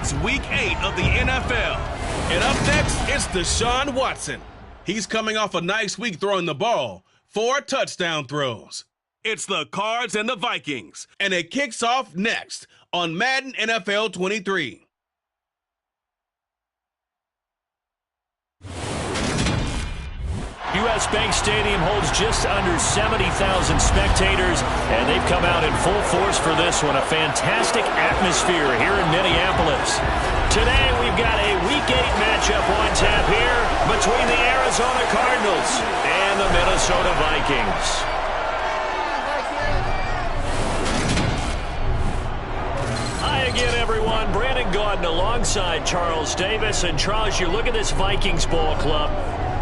It's Week 8 of the NFL. And up next, it's Deshaun Watson. He's coming off a nice week throwing the ball, 4 touchdown throws. It's the Cards and the Vikings, and it kicks off next on Madden NFL 23. U.S. Bank Stadium holds just under 70,000 spectators, and they've come out in full force for this one. A fantastic atmosphere here in Minneapolis. Today, we've got a Week 8 matchup on tap here between the Arizona Cardinals and the Minnesota Vikings. Hi again, everyone. Brandon Gaudin alongside Charles Davis. And Charles, you look at this Vikings ball club.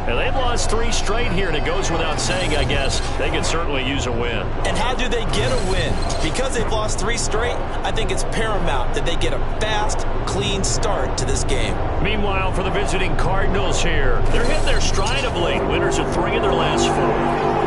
And they've lost 3 straight here, and it goes without saying, I guess, they could certainly use a win. And how do they get a win? Because they've lost 3 straight, I think it's paramount that they get a fast, clean start to this game. Meanwhile, for the visiting Cardinals here, they're hitting their stride of late. Winners of 3 of their last 4.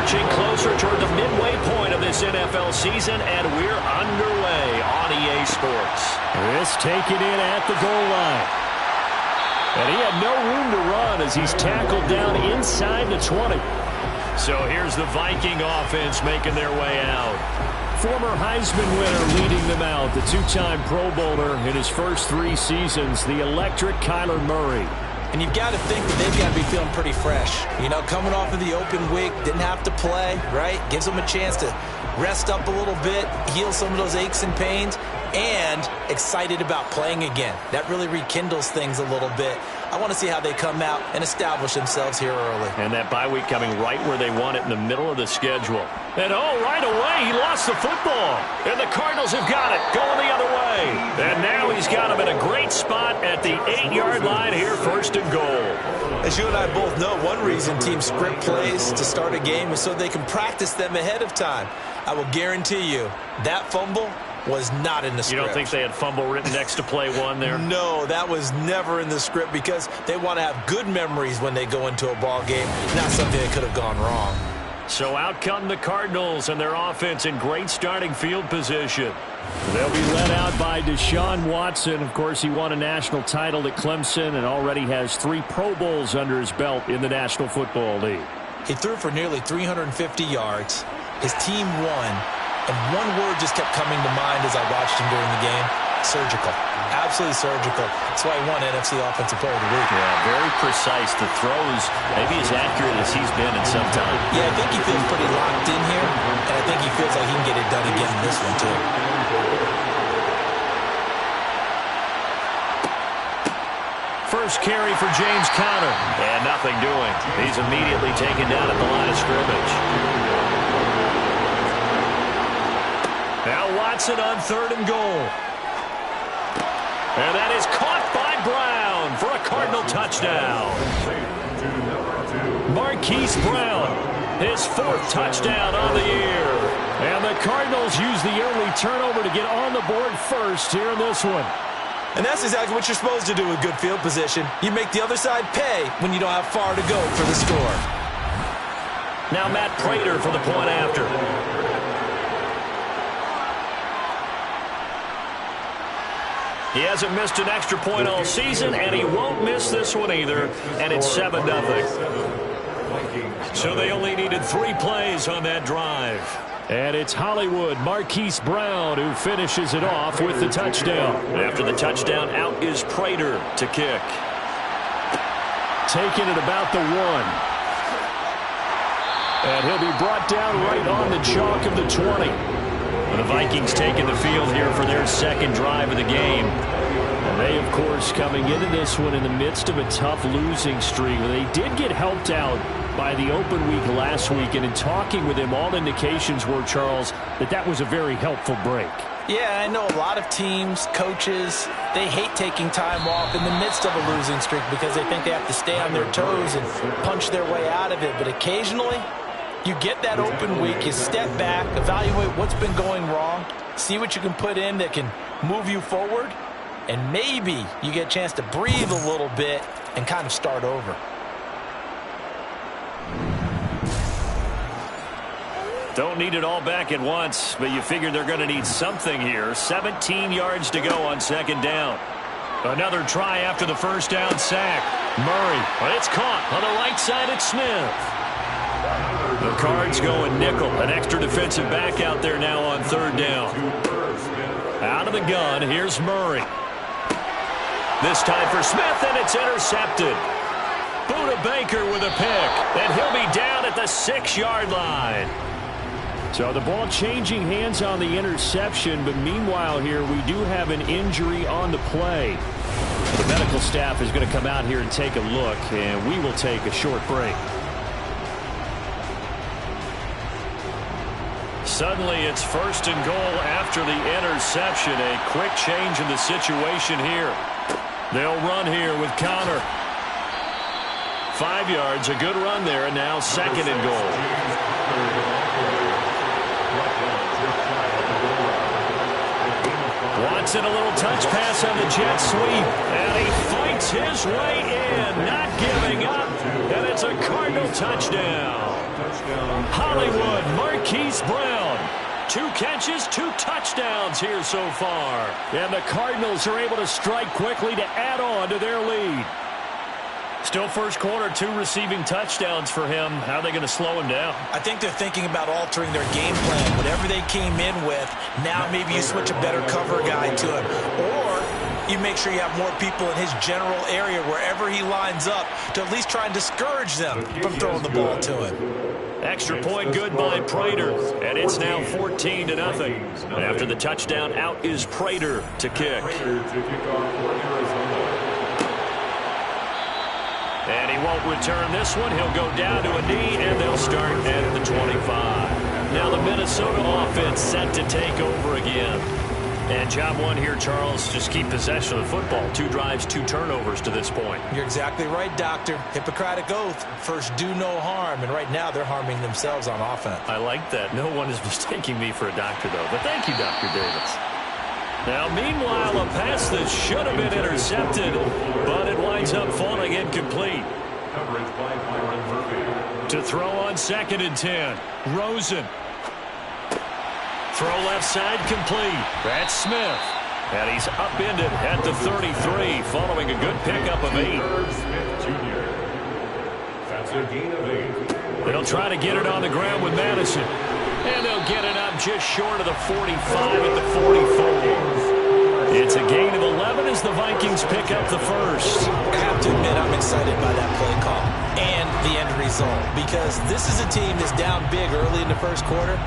Closer toward the midway point of this NFL season, and we're underway on EA Sports. This taken in at the goal line. And he had no room to run as he's tackled down inside the 20. So here's the Viking offense making their way out. Former Heisman winner leading them out, the 2-time Pro Bowler in his first 3 seasons, the electric Kyler Murray. And you've got to think that they've got to be feeling pretty fresh. You know, coming off of the open week, didn't have to play, right? Gives them a chance to rest up a little bit, heal some of those aches and pains, and excited about playing again. That really rekindles things a little bit. I want to see how they come out and establish themselves here early. And that bye week coming right where they want it, in the middle of the schedule. And right away, he lost the football. And the Cardinals have got it, going the other way. And now he's got him in a great spot at the 8-yard line here, 1st and goal. As you and I both know, one reason teams script plays to start a game is so they can practice them ahead of time. I will guarantee you that fumble was not in the script. You don't think they had fumble written next to play 1 there? No, that was never in the script because they want to have good memories when they go into a ball game, not something that could have gone wrong. So out come the Cardinals and their offense in great starting field position. They'll be led out by Deshaun Watson. Of course, he won a national title at Clemson and already has 3 Pro Bowls under his belt in the National Football League. He threw for nearly 350 yards. His team won. And one word just kept coming to mind as I watched him during the game: surgical. Absolutely surgical. That's why he won NFC Offensive Player of the Week. Yeah, very precise. The throws maybe as accurate as he's been in some time. Yeah, I think he feels pretty locked in here, and I think he feels like he can get it done again in this one, too. First carry for James Conner. And nothing doing. He's immediately taken down at the line of scrimmage. Now Watson on 3rd and goal. And that is caught by Brown for a Cardinal touchdown. Marquise Brown, his 4th touchdown on the year. And the Cardinals use the early turnover to get on the board first here in this one. And that's exactly what you're supposed to do with good field position. You make the other side pay when you don't have far to go for the score. Now Matt Prater for the point after. He hasn't missed an extra point all season, and he won't miss this one either, and it's 7-0. So they only needed 3 plays on that drive. And it's Hollywood, Marquise Brown, who finishes it off with the touchdown. After the touchdown, out is Prater to kick. Taking it about the 1. And he'll be brought down right on the chalk of the 20. The Vikings taking the field here for their 2nd drive of the game. And they, of course, coming into this one in the midst of a tough losing streak. They did get helped out by the open week last week, and in talking with him, all indications were, Charles, that was a very helpful break. Yeah, I know a lot of teams, coaches, they hate taking time off in the midst of a losing streak because they think they have to stay on their toes and punch their way out of it. But occasionally, you get that open week, you step back, evaluate what's been going wrong, see what you can put in that can move you forward, and maybe you get a chance to breathe a little bit and kind of start over. Don't need it all back at once, but you figure they're going to need something here. 17 yards to go on second down. Another try after the first down sack. Murray, but it's caught on the right side. It's Smith. The Cards going nickel. An extra defensive back out there now on third down. Out of the gun, here's Murray. This time for Smith, and it's intercepted. Buda Baker with a pick, and he'll be down at the 6-yard line. So the ball changing hands on the interception, but meanwhile here we do have an injury on the play. The medical staff is going to come out here and take a look, and we will take a short break. Suddenly it's first and goal after the interception. A quick change in the situation here. They'll run here with Connor. 5 yards, a good run there, and now second and goal. Watson, a little touch pass on the jet sweep, and he fights his way in, not giving up, and it's a Cardinal touchdown. Hollywood, Marquise Brown. 2 catches, 2 touchdowns here so far. And the Cardinals are able to strike quickly to add on to their lead. Still first quarter, 2 receiving touchdowns for him. How are they going to slow him down? I think they're thinking about altering their game plan. Whatever they came in with, now maybe you switch a better cover guy to him. Or you make sure you have more people in his general area wherever he lines up to at least try and discourage them from throwing the ball to him. Extra point good by Prater, and it's now 14-0. And after the touchdown, out is Prater to kick. And he won't return this one. He'll go down to a knee, and they'll start at the 25. Now the Minnesota offense set to take over again. And job one here, Charles, just keep possession of the football. 2 drives, 2 turnovers to this point. You're exactly right, Doctor. Hippocratic oath. First, do no harm. And right now, they're harming themselves on offense. I like that. No one is mistaking me for a doctor, though. But thank you, Dr. Davis. Now, meanwhile, a pass that should have been intercepted, but it winds up falling incomplete. To throw on 2nd and 10. Rosen. Throw left side complete. That's Smith. And he's upended at the 33 following a good pickup of 8. That's a gain of 8. They'll try to get it on the ground with Madison. And they'll get it up just short of the 45 at the 44. It's a gain of 11 as the Vikings pick up the first. I have to admit, I'm excited by that play call and the end result because this is a team that's down big early in the first quarter,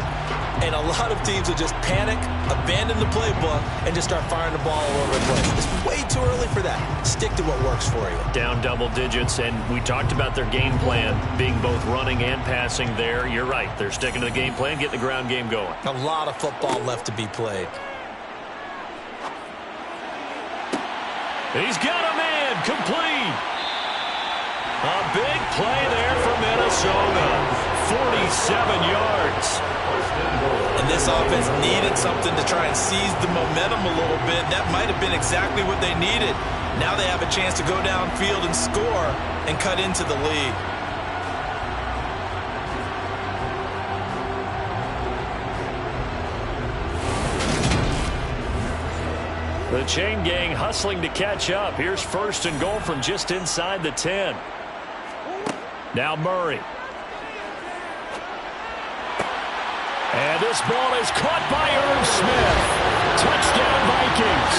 and a lot of teams will just panic, abandon the playbook, and just start firing the ball all over the place. It's way too early for that. Stick to what works for you. Down double digits, and we talked about their game plan being both running and passing there. You're right. They're sticking to the game plan, getting the ground game going. A lot of football left to be played. He's got a man complete. A big play there for Minnesota. 47 yards. And this offense needed something to try and seize the momentum a little bit. That might have been exactly what they needed. Now they have a chance to go downfield and score and cut into the lead. The chain gang hustling to catch up. Here's first and goal from just inside the 10. Now Murray. And this ball is caught by Irv Smith. Touchdown Vikings.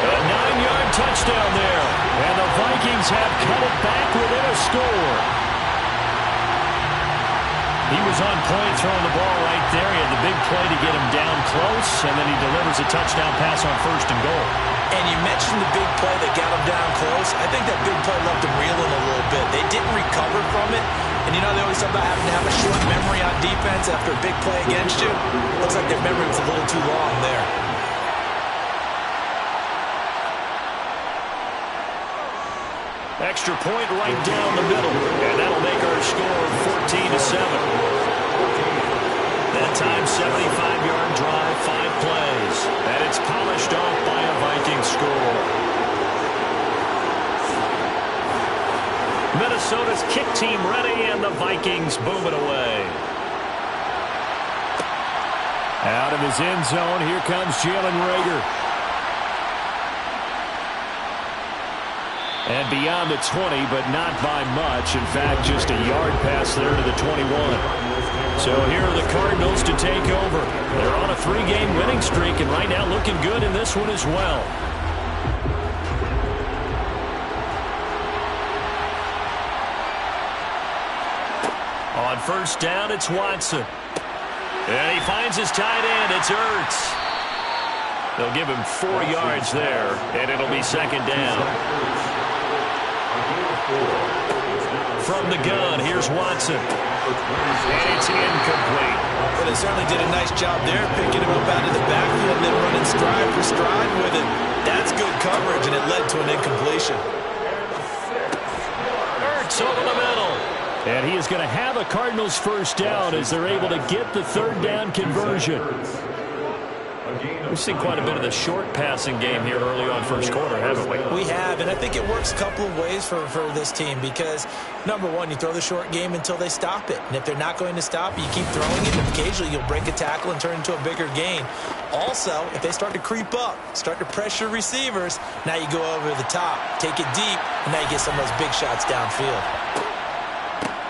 A 9-yard touchdown there. And the Vikings have cut it back within a score. He was on point throwing the ball right there. He had the big play to get him down close, and then he delivers a touchdown pass on 1st and goal. And you mentioned the big play that got him down close. I think that big play left him reeling a little bit. They didn't recover from it. And you know, they always talk about having to have a short memory on defense after a big play against you. Looks like their memory was a little too long there. Extra point right down the middle, and that'll make our score 14-7. That time, 75-yard drive, 5 plays, and it's polished off by a Viking score. Minnesota's kick team ready, and the Vikings boom it away. Out of his end zone, here comes Jalen Reagor. And beyond the 20, but not by much. In fact, just a yard pass there to the 21. So here are the Cardinals to take over. They're on a 3-game winning streak, and right now looking good in this one as well. On 1st down, it's Watson. And he finds his tight end. It's Ertz. They'll give him 4 yards there, and it'll be 2nd down. From the gun, here's Watson. And it's incomplete. But they certainly did a nice job there, picking him up out of the backfield and then running stride for stride with it. That's good coverage, and it led to an incompletion. Ertz over the middle. And he is going to have a Cardinals 1st down as they're able to get the 3rd down conversion. We've seen quite a bit of the short passing game here early on 1st quarter, haven't we? We have, and I think it works a couple of ways for this team because, number one, you throw the short game until they stop it. And if they're not going to stop it, you keep throwing it, and occasionally you'll break a tackle and turn into a bigger gain. Also, if they start to creep up, start to pressure receivers, now you go over the top, take it deep, and now you get some of those big shots downfield.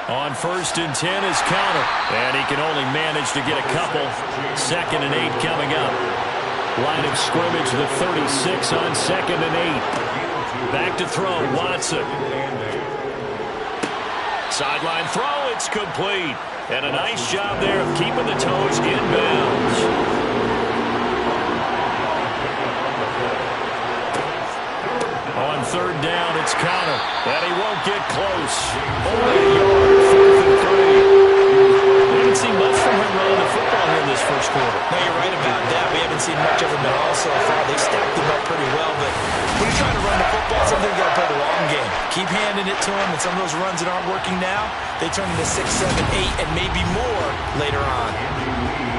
On 1st and 10 is Counter, and he can only manage to get a couple. 2nd and 8 coming up. Line of scrimmage, the 36 on 2nd and 8. Back to throw, Watson. Sideline throw, it's complete. And a nice job there of keeping the toes in bounds. On 3rd down, it's Counter. And he won't get close. Only a yard, 4th and 3. We haven't seen much from him running the football here in this 1st quarter. No, you're right about that. We haven't seen much of him at all so far. They've stacked him up pretty well, but when you're trying to run the football, sometimes you got to play the long game. Keep handing it to him, and some of those runs that aren't working now, they turn into 6, 7, 8, and maybe more later on.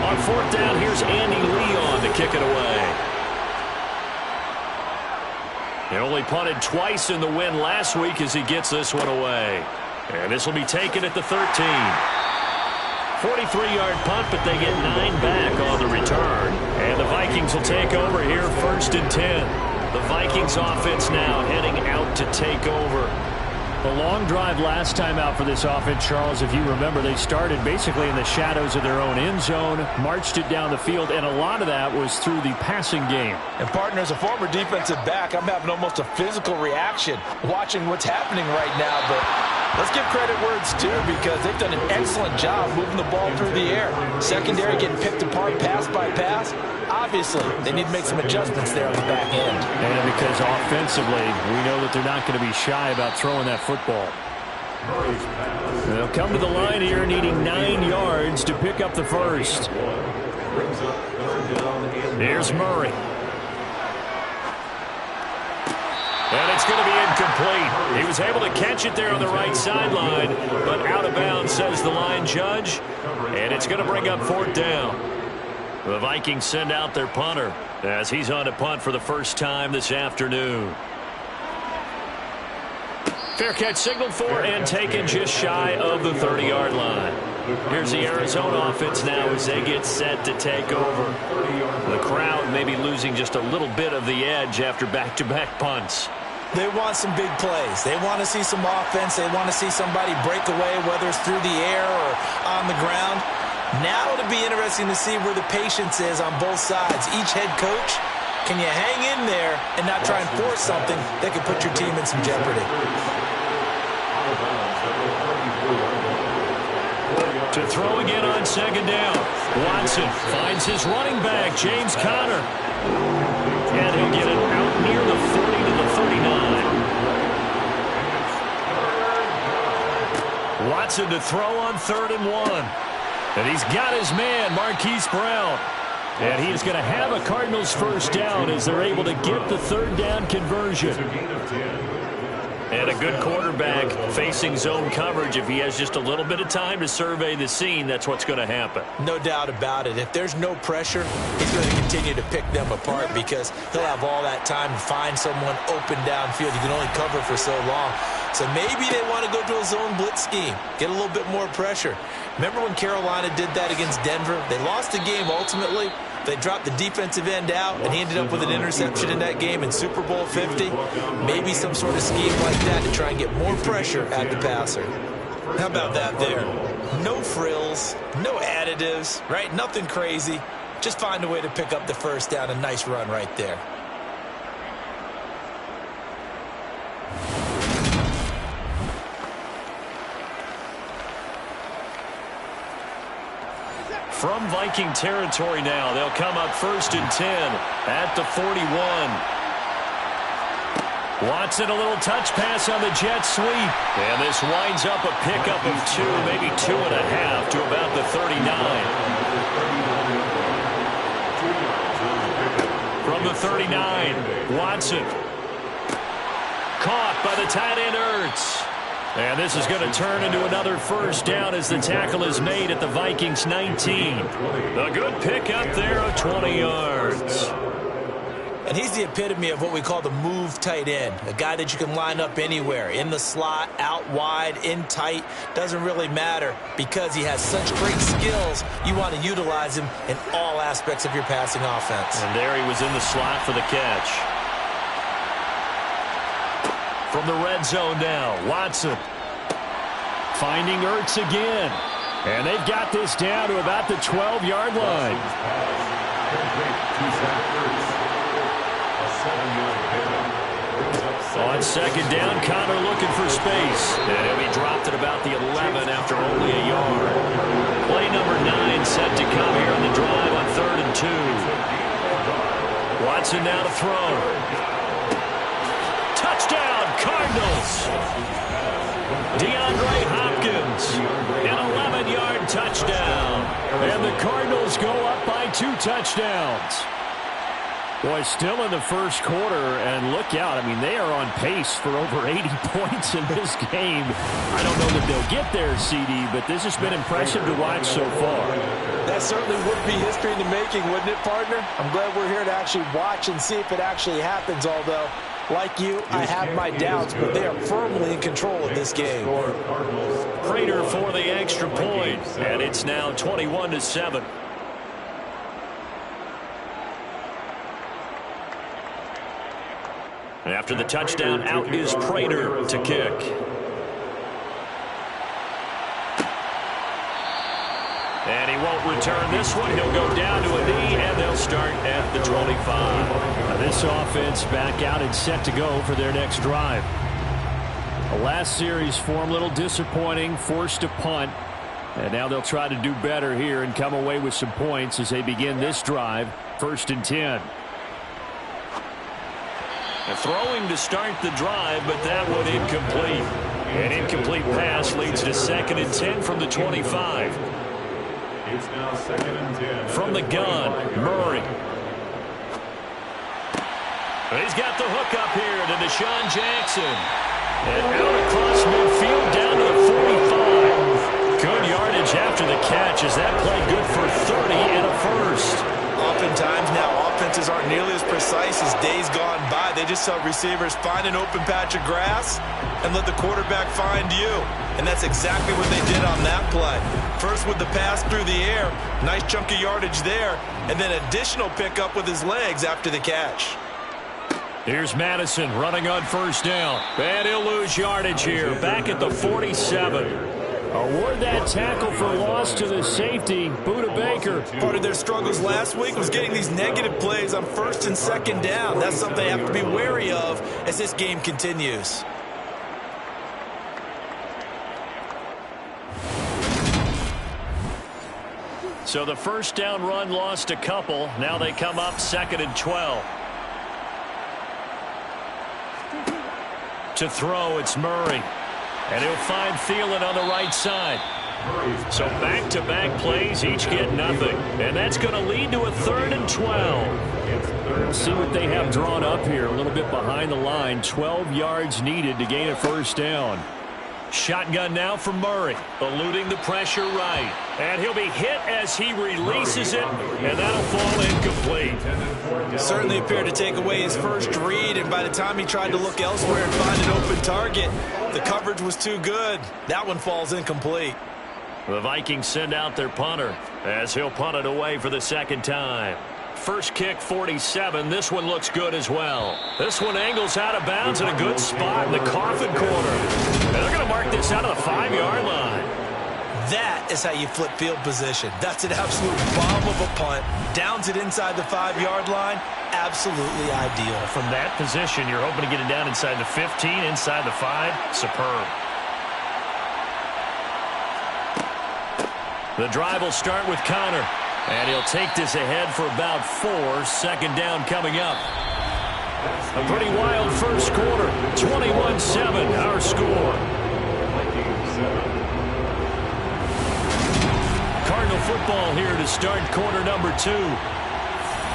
On 4th down, here's Andy Leon to kick it away. He only punted twice in the win last week as he gets this one away. And this will be taken at the 13. 43-yard punt, but they get 9 back on the return. And the Vikings will take over here 1st and 10. The Vikings offense now heading out to take over. The long drive last time out for this offense, Charles, if you remember, they started basically in the shadows of their own end zone, marched it down the field, and a lot of that was through the passing game. And, partner, as a former defensive back, I'm having almost a physical reaction watching what's happening right now. But let's give credit where it's due because they've done an excellent job moving the ball through the air. Secondary getting picked apart pass by pass. Obviously, they need to make some adjustments there on the back end. And because offensively, we know that they're not going to be shy about throwing that football. They'll come to the line here needing 9 yards to pick up the 1st. Here's Murray. And it's going to be incomplete. He was able to catch it there on the right sideline, but out of bounds, says the line judge. And it's going to bring up 4th down. The Vikings send out their punter as he's on to punt for the first time this afternoon. Fair catch signaled for and taken just shy of the 30-yard line. Here's the Arizona offense now as they get set to take over. The crowd may be losing just a little bit of the edge after back-to-back punts. They want some big plays. They want to see some offense. They want to see somebody break away, whether it's through the air or on the ground. Now it'll be interesting to see where the patience is on both sides. Each head coach, can you hang in there and not try and force something that could put your team in some jeopardy? To throw again on second down. Watson finds his running back, James Conner. And he'll get it out near the 40 to the 39. Watson to throw on 3rd and 1. And he's got his man, Marquise Brown. And he is going to have a Cardinals first down as they're able to get the 3rd down conversion. And a good quarterback facing zone coverage. If he has just a little bit of time to survey the scene, that's what's going to happen. No doubt about it. If there's no pressure, he's going to continue to pick them apart because he'll have all that time to find someone open downfield. You can only cover for so long. So maybe they want to go to a zone blitz scheme, get a little bit more pressure. Remember when Carolina did that against Denver? They lost the game ultimately. They dropped the defensive end out, and he ended up with an interception in that game in Super Bowl 50. Maybe some sort of scheme like that to try and get more pressure at the passer. How about that there? No frills, no additives, right? Nothing crazy. Just find a way to pick up the first down. A nice run right there. From Viking territory now, they'll come up 1st and 10 at the 41. Watson, a little touch pass on the jet sweep. And this winds up a pickup of 2, maybe 2.5 to about the 39. From the 39, Watson. Caught by the tight end Ertz. And this is going to turn into another first down as the tackle is made at the Vikings 19. A good pickup there of 20 yards. And he's the epitome of what we call the move tight end, a guy that you can line up anywhere, in the slot, out wide, in tight, doesn't really matter because he has such great skills. You want to utilize him in all aspects of your passing offense. And there he was in the slot for the catch. From the red zone now, Watson finding Ertz again. And they've got this down to about the 12-yard line. On second down, Conner looking for space. And he'll be dropped at about the 11 after only a yard. Play number 9 set to come here on the drive on 3rd and 2. Watson now to throw. Touchdown, Cardinals. DeAndre Hopkins, an 11-yard touchdown. And the Cardinals go up by 2 touchdowns. Boy, still in the first quarter, and look out. I mean, they are on pace for over 80 points in this game. I don't know that they'll get there, CD, but this has been impressive to watch so far. That certainly would be history in the making, wouldn't it, partner? I'm glad we're here to actually watch and see if it actually happens, although, like you, I have my doubts, but they are firmly in control of this game. Prater for the extra point, and it's now 21-7. After the touchdown, out is Prater to kick. And he won't return this one. He'll go down to a knee, and they'll start at the 25. Now this offense back out and set to go for their next drive. The last series form a little disappointing, forced a punt. And now they'll try to do better here and come away with some points as they begin this drive. 1st and 10. Throwing to start the drive, but that one incomplete. An incomplete pass leads to 2nd and 10 from the 25. It's now 2nd and 10. From the gun, Murray. He's got the hook up here to Deshaun Jackson. And out across midfield down to the 45. Good yardage after the catch as that play good for 30 and a first. Oftentimes now offenses aren't nearly as precise as days gone by. They just tell receivers, find an open patch of grass and let the quarterback find you. And that's exactly what they did on that play. First with the pass through the air, nice chunk of yardage there, and then additional pickup with his legs after the catch. Here's Madison running on first down. And he'll lose yardage here, back at the 47. Award that tackle for loss to the safety, Budda Baker. Part of their struggles last week was getting these negative plays on 1st and 2nd down. That's something they have to be wary of as this game continues. So the first down run lost a couple. Now they come up 2nd and 12. To throw, it's Murray. And he'll find Thielen on the right side. So back-to-back plays, each get nothing. And that's going to lead to a 3rd and 12. We'll see what they have drawn up here. A little bit behind the line. 12 yards needed to gain a first down. Shotgun now for Murray, eluding the pressure right. And he'll be hit as he releases it, and that'll fall incomplete. Certainly appeared to take away his first read, and by the time he tried to look elsewhere and find an open target, the coverage was too good. That one falls incomplete. The Vikings send out their punter as he'll punt it away for the second time. First kick, 47. This one looks good as well. This one angles out of bounds in a good spot in the coffin corner. And they're going to mark this out of the 5-yard line. That is how you flip field position. That's an absolute bomb of a punt. Downs it inside the 5-yard line. Absolutely ideal. From that position, you're hoping to get it down inside the 15, inside the 5. Superb. The drive will start with Connor. And he'll take this ahead for about 4. 2nd down coming up. A pretty wild first quarter. 21-7, our score. Cardinal football here to start quarter number 2.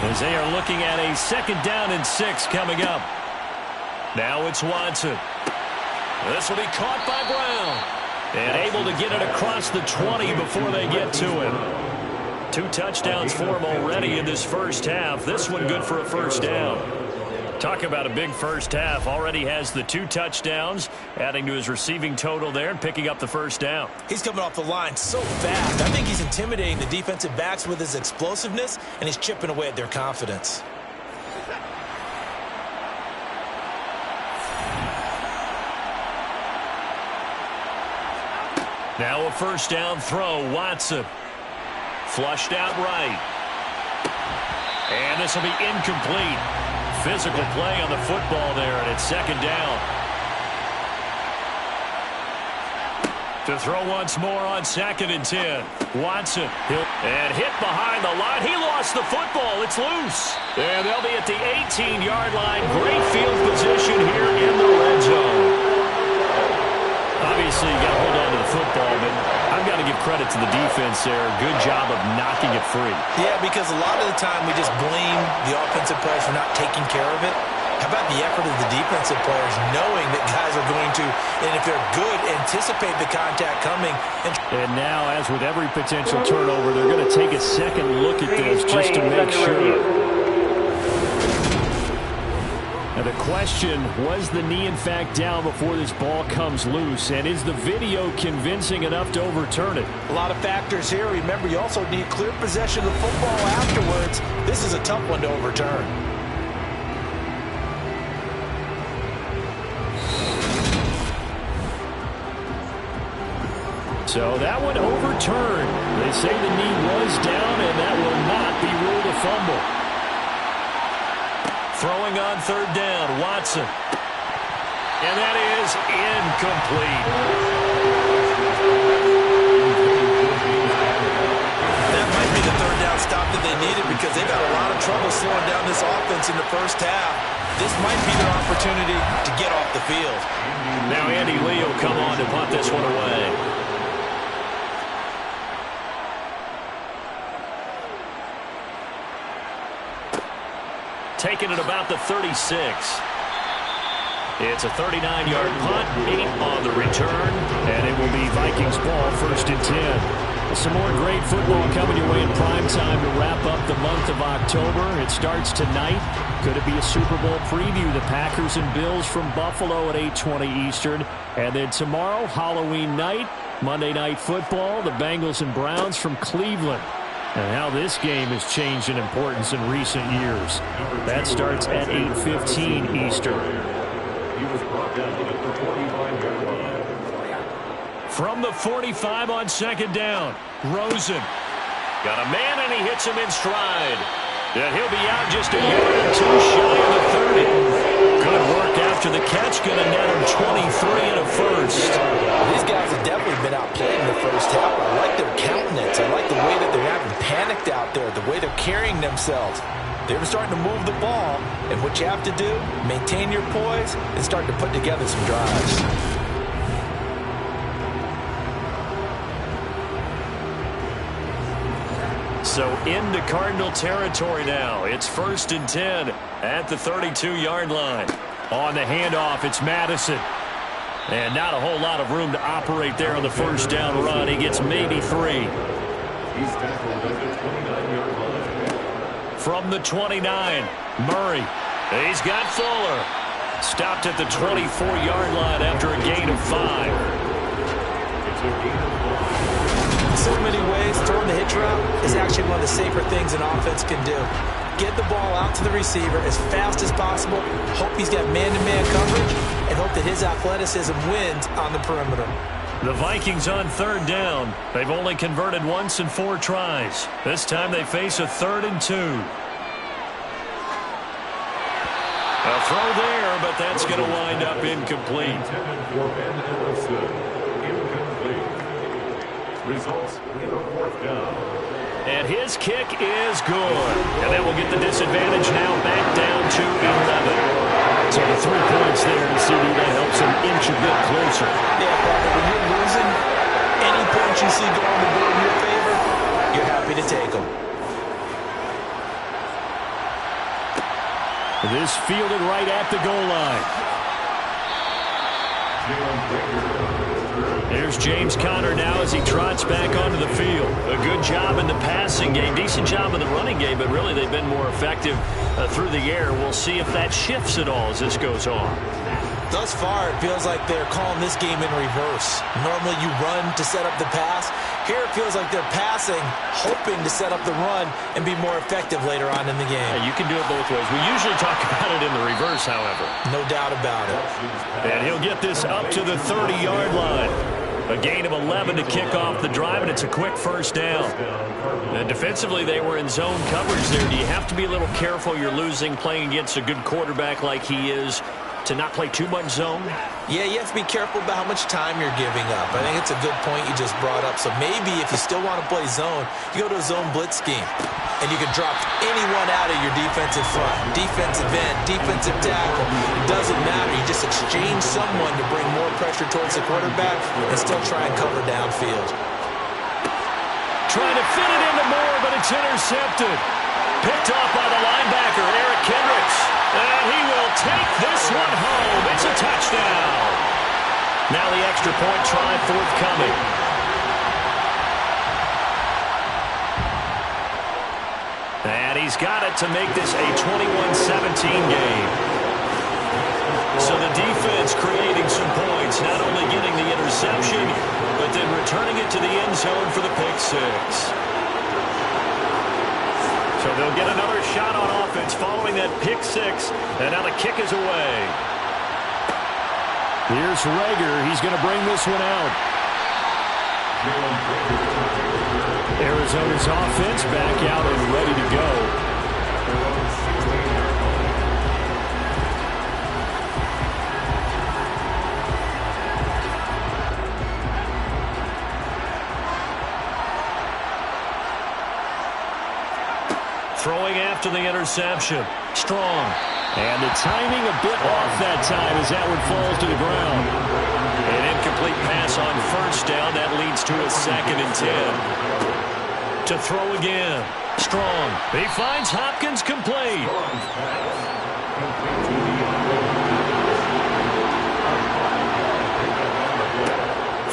As they are looking at a 2nd down and 6 coming up. Now it's Watson. This will be caught by Brown. And able to get it across the 20 before they get to him. 2 touchdowns for him already in this first half. This one good for a first down. Talk about a big first half. Already has the 2 touchdowns, adding to his receiving total there and picking up the first down. He's coming off the line so fast. I think he's intimidating the defensive backs with his explosiveness, and he's chipping away at their confidence. Now a first down throw. Watson. Flushed out right. And this will be incomplete. Physical play on the football there, and it's 2nd down. To throw once more on 2nd and 10. Watson. And hit behind the line. He lost the football. It's loose. And they'll be at the 18-yard line. Great field position here in the red zone. Obviously, you got to hold on to the football, but I've got to give credit to the defense there. Good job of knocking it free. Yeah, because a lot of the time we just blame the offensive players for not taking care of it. How about the effort of the defensive players knowing that guys are going to, and if they're good, anticipate the contact coming. And now, as with every potential turnover, they're going to take a second look at this just to make sure. Now the question, was the knee in fact down before this ball comes loose? And is the video convincing enough to overturn it? A lot of factors here. Remember, you also need clear possession of the football afterwards. This is a tough one to overturn. So that one overturned. They say the knee was down, and that will not be ruled a fumble. Throwing on 3rd down, Watson. And that is incomplete. That might be the 3rd down stop that they needed because they got a lot of trouble slowing down this offense in the first half. This might be their opportunity to get off the field. Now Andy Lee will come on to punt this one away. Taking it about the 36. It's a 39-yard punt, 8 on the return, and it will be Vikings ball, 1st and 10. Some more great football coming your way in prime time to wrap up the month of October. It starts tonight. Could it be a Super Bowl preview? The Packers and Bills from Buffalo at 8:20 Eastern. And then tomorrow, Halloween night, Monday Night Football, the Bengals and Browns from Cleveland. And how this game has changed in importance in recent years. That starts at 8:15 Eastern. He was brought down at the 45-yard line. From the 45 on 2nd down, Rosen. Got a man, and he hits him in stride. And he'll be out just a yard or 2 shy of the 30. Good work after after the catch, going to net him 23 and a first. These guys have definitely been outplayed in the first half. I like their countenance. I like the way that they're having panicked out there, the way they're carrying themselves. They were starting to move the ball, and what you have to do, maintain your poise and start to put together some drives. So into Cardinal territory now. It's 1st and 10 at the 32-yard line. On the handoff, it's Madison. And not a whole lot of room to operate there on the first down run. He gets maybe 3. He's tackled at the 29-yard line. From the 29, Murray. He's got Fuller. Stopped at the 24-yard line after a gain of 5. It's a gain of 5. In so many ways, throwing the hitch route is actually one of the safer things an offense can do. Get the ball out to the receiver as fast as possible, hope he's got man-to-man coverage, and hope that his athleticism wins on the perimeter. The Vikings on 3rd down. They've only converted once in 4 tries. This time they face a 3rd and 2. A throw there, but that's going to wind up incomplete. Intended for Ben Ellison. Incomplete. Results in a 4th down. And his kick is good. And that will get the disadvantage now back down to 11. So the 3 points there, and CD, that helps him inch a bit closer. Yeah, partner, when you're losing, any points you see go on the board in your favor, you're happy to take them. This fielded right at the goal line. There's James Conner now as he trots back onto the field. A good job in the passing game, decent job in the running game, but really they've been more effective through the air. We'll see if that shifts at all as this goes on. Thus far, it feels like they're calling this game in reverse. Normally you run to set up the pass. Here it feels like they're passing, hoping to set up the run and be more effective later on in the game. Yeah, you can do it both ways. We usually talk about it in the reverse, however. No doubt about it. And he'll get this up to the 30-yard line. A gain of 11 to kick off the drive, and it's a quick first down. And defensively, they were in zone coverage there. Do you have to be a little careful? You're losing, playing against a good quarterback like he is, to not play too much zone? Yeah, you have to be careful about how much time you're giving up. I think it's a good point you just brought up. So maybe if you still want to play zone, you go to a zone blitz scheme. And you can drop anyone out of your defensive front. Defensive end, defensive tackle. It doesn't matter. You just exchange someone to bring more pressure towards the quarterback and still try and cover downfield. Trying to fit it into Moore, but it's intercepted. Picked off by the linebacker, Eric Kendricks. And he will take this one home. It's a touchdown. Now the extra point try forthcoming. And he's got it to make this a 21-17 game. So the defense creating some points, not only getting the interception, but then returning it to the end zone for the pick six. So they'll get another shot on offense following that pick six, and now the kick is away. Here's Rager. He's going to bring this one out. Arizona's offense back out and ready to go. Throwing after the interception. Strong. And the timing a bit off that time as that one falls to the ground. An incomplete pass on first down. That leads to a 2nd and 10. To throw again. Strong. He finds Hopkins complete.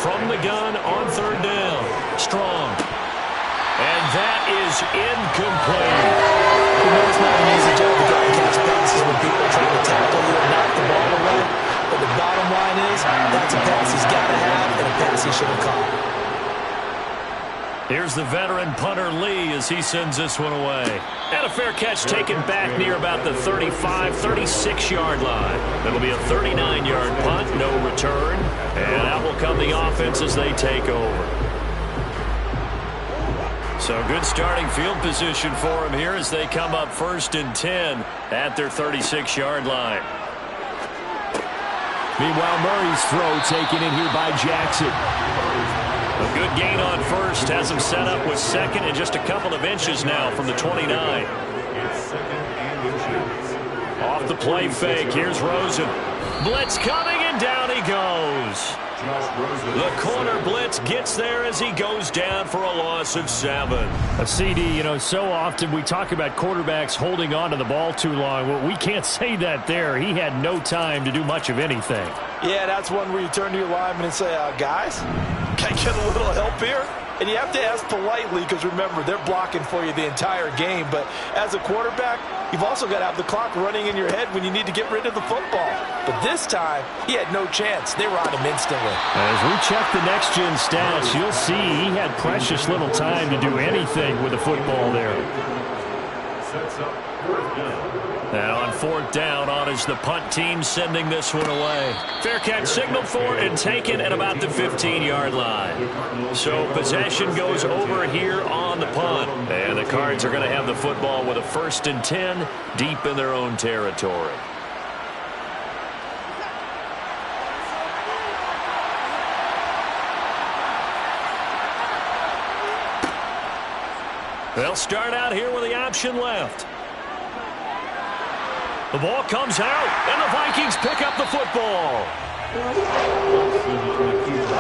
From the gun on 3rd down. Strong. And that is incomplete. You know it's not an easy job to try and catch passes when people are trying to tackle you and knock the ball away. But the bottom line is, that's a pass he's got to have and a pass he should have caught. Here's the veteran punter Lee as he sends this one away. And a fair catch taken back near about the 35, 36-yard line. That'll be a 39-yard punt, no return. And out will come the offense as they take over. So good starting field position for him here as they come up 1st and 10 at their 36-yard line. Meanwhile, Murray's throw taken in here by Jackson. A good gain on first. Has him set up with second and just a couple of inches now from the 29. Off the play fake. Here's Rosen. Blitz coming, and down he goes. The corner blitz gets there as he goes down for a loss of 7. A CD, so often we talk about quarterbacks holding on to the ball too long. Well, we can't say that there. He had no time to do much of anything. Yeah, that's one where you turn to your lineman and say, guys, can I get a little help here? And you have to ask politely because, remember, they're blocking for you the entire game. But as a quarterback, you've also got to have the clock running in your head when you need to get rid of the football. But this time, he had no chance. They were on him instantly. As we check the next-gen stats, you'll see he had precious little time to do anything with the football there. Sets up fourth down. And on fourth down, on is the punt team sending this one away. Fair catch signaled for and taken at about the 15-yard line. So possession goes over here on the punt. And the Cards are going to have the football with a 1st and 10 deep in their own territory. They'll start out here with the option left. The ball comes out, and the Vikings pick up the football.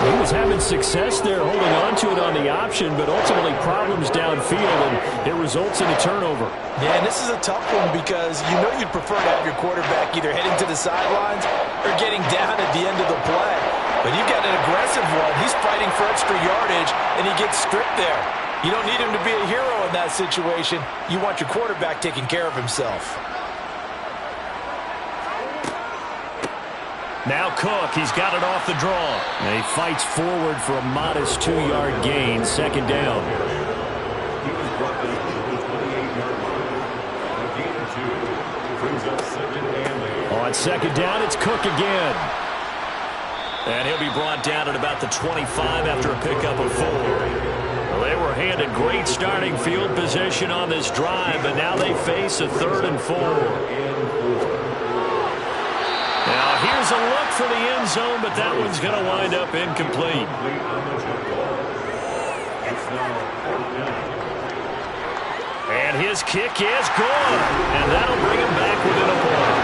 He was having success there holding on to it on the option, but ultimately problems downfield, and it results in a turnover. Yeah, and this is a tough one because you'd prefer to have your quarterback either heading to the sidelines or getting down at the end of the play. But you've got an aggressive one. He's fighting for extra yardage, and he gets stripped there. You don't need him to be a hero in that situation. You want your quarterback taking care of himself. Now Cook, he's got it off the draw. And he fights forward for a modest 2-yard gain, 2nd down. He was brought down to the 28-yard line. A gain of 2 brings up 2nd and 8. On 2nd down, it's Cook again. And he'll be brought down at about the 25 after a pickup of 4. Well, they were handed great starting field position on this drive, but now they face a 3rd and 4. Now, here's a look for the end zone, but that one's going to wind up incomplete. And his kick is good, and that'll bring him back within a point.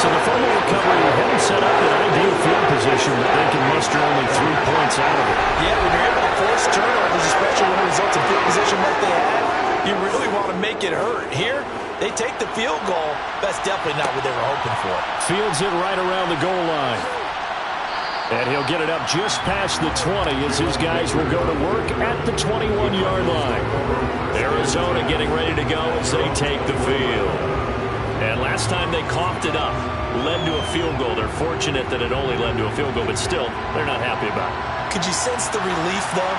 So the fumble recovery hadn't set up an ideal field position, but they can muster only 3 points out of it. Yeah, when you're able to force turnovers, especially when it results in field position like they had, you really want to make it hurt. Here, they take the field goal. That's definitely not what they were hoping for. Fields it right around the goal line. And he'll get it up just past the 20 as his guys will go to work at the 21-yard line. Arizona getting ready to go as they take the field. And last time they coughed it up, led to a field goal. They're fortunate that it only led to a field goal, but still, they're not happy about it. Could you sense the relief, though,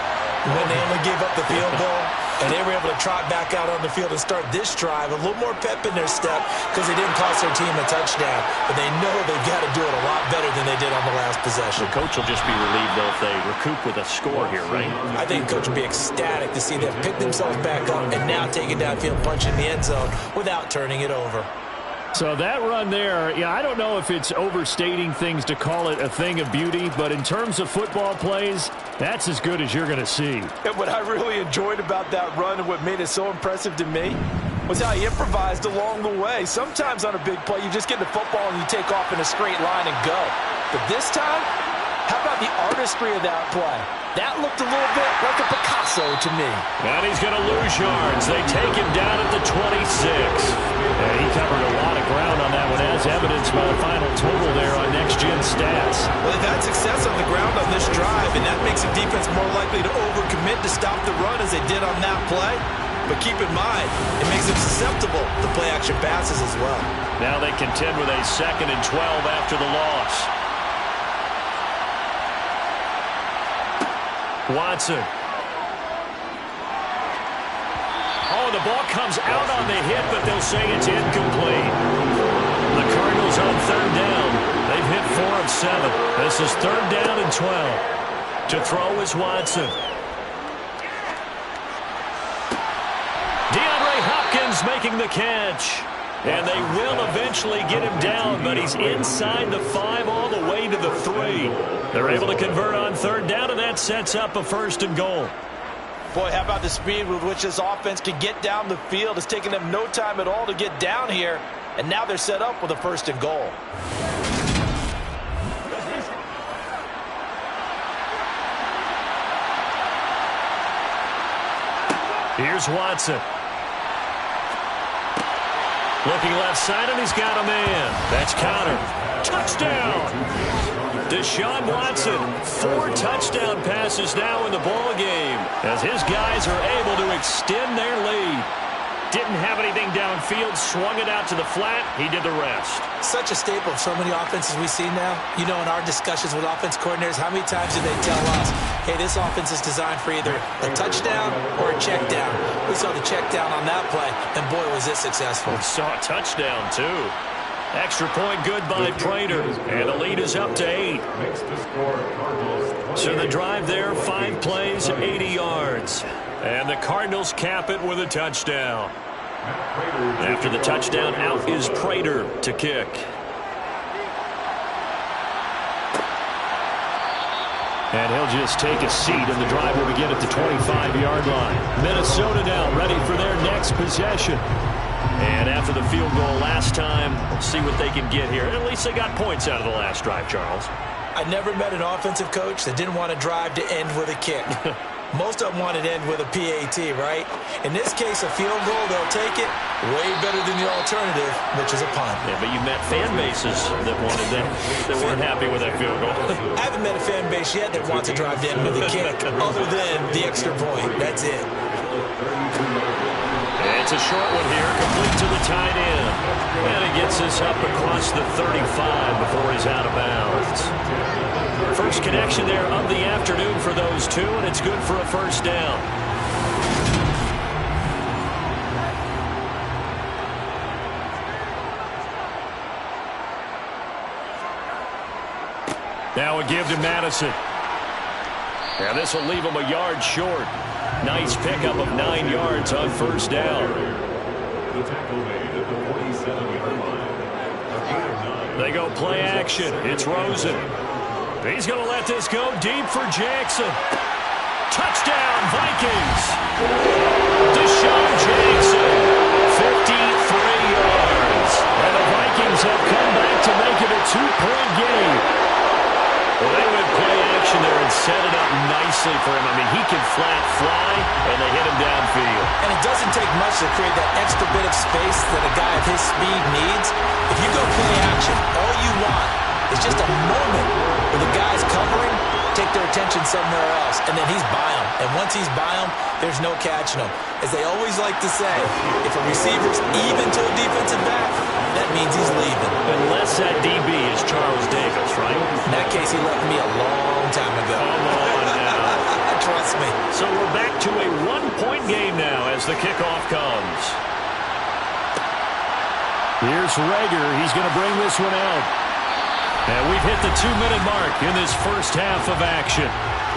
when they only gave up the field goal? And they were able to trot back out on the field and start this drive. A little more pep in their step because they didn't cost their team a touchdown. But they know they've got to do it a lot better than they did on the last possession. The coach will just be relieved, though, if they recoup with a score here, right? I think the coach will be ecstatic to see them pick themselves back up and now take it downfield, punch in the end zone without turning it over. So that run there, I don't know if it's overstating things to call it a thing of beauty, but in terms of football plays, that's as good as you're going to see. And what I really enjoyed about that run and what made it so impressive to me was how he improvised along the way. Sometimes on a big play, you just get the football and you take off in a straight line and go. But this time, how about the artistry of that play? That looked a little bit like a Picasso to me. And he's going to lose yards. They take him down at the 26. And he covered a lot of ground on that one, as evidenced by the final total there on next-gen stats. Well, they've had success on the ground on this drive, and that makes the defense more likely to overcommit to stop the run as they did on that play. But keep in mind, it makes them susceptible to play-action passes as well. Now they contend with a 2nd and 12 after the loss. Watson. Oh, the ball comes out on the hit, but they'll say it's incomplete. The Cardinals on 3rd down. They've hit 4 of 7. This is 3rd down and 12. To throw is Watson. DeAndre Hopkins making the catch. And they will eventually get him down, but he's inside the 5 all the way to the 3. They're able to convert on third down, and that sets up a 1st and goal. Boy, how about the speed with which this offense can get down the field? It's taken them no time at all to get down here, and now they're set up with a 1st and goal. Here's Watson. Looking left side, and he's got a man. That's Connor. Touchdown! Deshaun Watson, 4 touchdown passes now in the ball game as his guys are able to extend their lead. Didn't have anything downfield, swung it out to the flat. He did the rest. Such a staple of so many offenses we see now. You know, in our discussions with offense coordinators, how many times do they tell us, hey, this offense is designed for either a touchdown or a check down. We saw the check down on that play, and boy, was it successful. We saw a touchdown, too. Extra point good by Prater, and the lead is up to 8. So the drive there, 5 plays, 80 yards. And the Cardinals cap it with a touchdown. After the touchdown, out is Prater to kick. And he'll just take a seat, and the drive will begin at the 25-yard line. Minnesota now ready for their next possession. And after the field goal last time, we'll see what they can get here. At least they got points out of the last drive, Charles. I never met an offensive coach that didn't want to drive to end with a kick. Most of them want it to end with a PAT, right? In this case, a field goal, they'll take it. Way better than the alternative, which is a punt. Yeah, but you've met fan bases that wanted that, that weren't happy with that field goal. I haven't met a fan base yet that wants to drive to end with a kick, other than the extra point. That's it. It's a short one here, complete to the tight end. And it gets us up across the 35 before he's out of bounds. First connection there of the afternoon for those two, and it's good for a 1st down. Now a give to Madison. And this will leave him a yard short. Nice pickup of 9 yards on 1st down. They go play action. It's Rosen. He's going to let this go deep for Jackson. Touchdown, Vikings. Deshaun Jackson, 53 yards. And the Vikings have come back to make it a 2-point game. Well, they went play action there and set it up nicely for him. I mean, he can flat fly, and they hit him downfield. And it doesn't take much to create that extra bit of space that a guy of his speed needs. If you go play action, all you want is just a moment where the guy's covering, take their attention somewhere else, and then he's by him. And once he's by him, there's no catching him. As they always like to say, if a receiver's even to a defensive back, that means he's leaving. Unless that DB is Charles Davis, right? In that case, he left me a long time ago. Come on now. Trust me. So we're back to a 1-point game now as the kickoff comes. Here's Rager. He's going to bring this one out. And we've hit the 2-minute mark in this first half of action.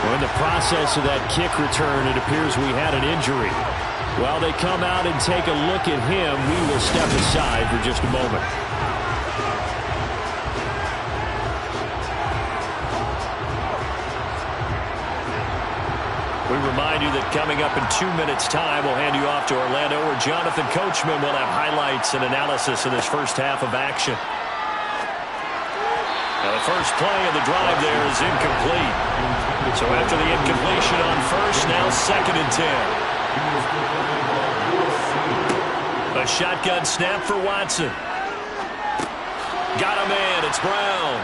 Well, in the process of that kick return, it appears we had an injury. While they come out and take a look at him, we will step aside for just a moment. We remind you that coming up in 2 minutes' time, we'll hand you off to Orlando, where Jonathan Coachman will have highlights and analysis of this first half of action. Now, the first play of the drive there is incomplete. So after the incompletion on first, now 2nd and 10. A shotgun snap for Watson. Got a man. It's Brown.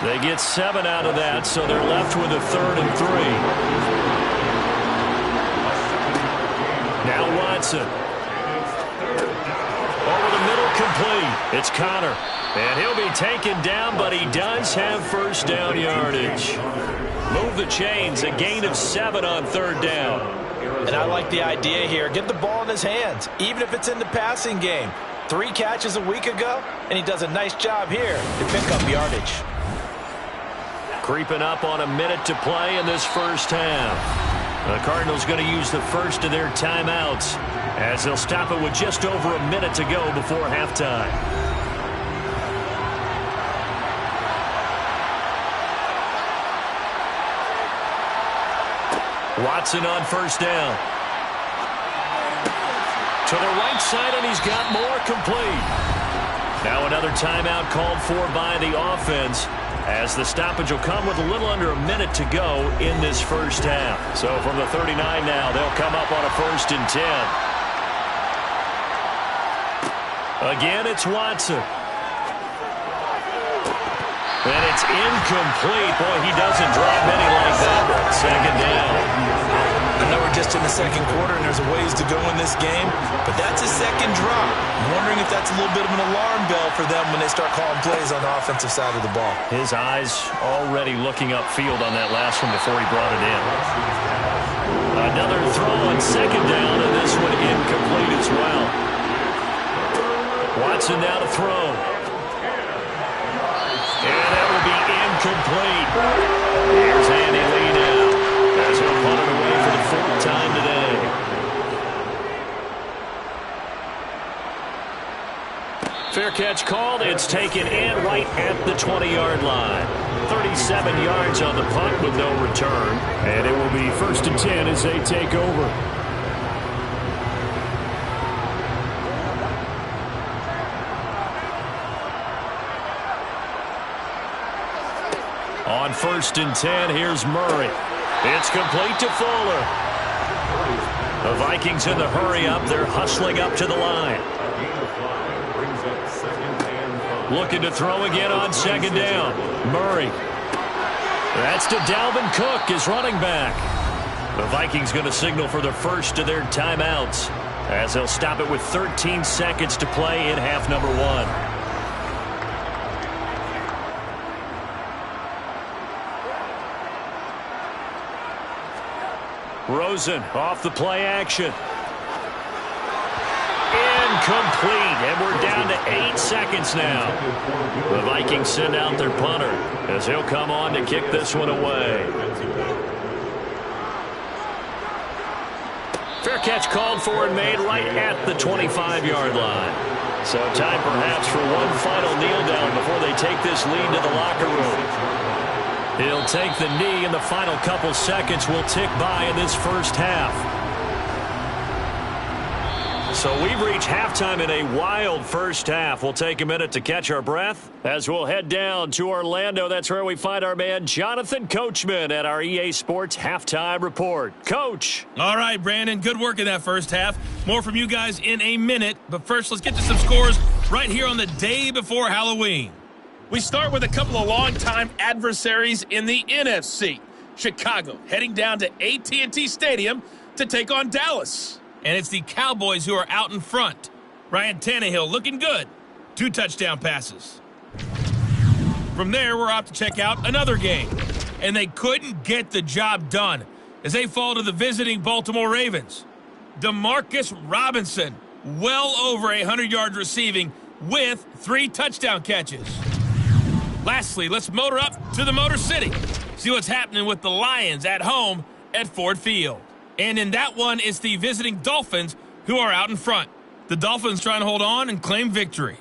They get 7 out of that, so they're left with a 3rd and 3. Now Watson. Over the middle, complete. It's Connor. And he'll be taken down, but he does have 1st down yardage. Move the chains. A gain of 7 on 3rd down. And I like the idea here. Get the ball in his hands, even if it's in the passing game. 3 catches a week ago, and he does a nice job here to pick up yardage. Creeping up on a minute to play in this first half. The Cardinals going to use the first of their timeouts as they'll stop it with just over a minute to go before halftime. Watson on first down. To the right side, and he's got more complete. Now another timeout called for by the offense, as the stoppage will come with a little under a minute to go in this first half. So from the 39 now, they'll come up on a 1st and 10. Again, it's Watson. And it's incomplete. Boy, he doesn't drop many like that. 2nd down. I know we're just in the second quarter and there's a ways to go in this game, but that's a second drop. I'm wondering if that's a little bit of an alarm bell for them when they start calling plays on the offensive side of the ball. His eyes already looking upfield on that last one before he brought it in. Another throw on 2nd down, and this one incomplete as well. Watson now to throw. And that will be incomplete. Here's Andy Lee now, as he'll punt it away for the 4th time today. Fair catch called. It's taken in right at the 20-yard line. 37 yards on the punt with no return. And it will be 1st and 10 as they take over. On 1st and 10, here's Murray. It's complete to Fuller. The Vikings in the hurry-up. They're hustling up to the line. Looking to throw again on 2nd down. Murray. That's to Dalvin Cook, his running back. The Vikings going to signal for the first of their timeouts, as they'll stop it with 13 seconds to play in half number 1. Rosen off the play action. Incomplete, and we're down to 8 seconds now. The Vikings send out their punter, as he'll come on to kick this one away. Fair catch called for and made right at the 25-yard line. So time perhaps for one final kneel down before they take this lead to the locker room. He'll take the knee, and the final couple seconds will tick by in this first half. So we've reached halftime in a wild first half. We'll take a minute to catch our breath as we'll head down to Orlando. That's where we find our man Jonathan Coachman at our EA Sports Halftime Report. Coach. All right, Brandon, good work in that first half. More from you guys in a minute. But first, let's get to some scores right here on the day before Halloween. We start with a couple of longtime adversaries in the NFC. Chicago heading down to AT&T Stadium to take on Dallas. And it's the Cowboys who are out in front. Ryan Tannehill looking good. 2 touchdown passes. From there, we're off to check out another game. And they couldn't get the job done as they fall to the visiting Baltimore Ravens. Demarcus Robinson, well over 100 yards receiving with 3 touchdown catches. Lastly, let's motor up to the Motor City. See what's happening with the Lions at home at Ford Field. And in that one, it's the visiting Dolphins who are out in front. The Dolphins trying to hold on and claim victory.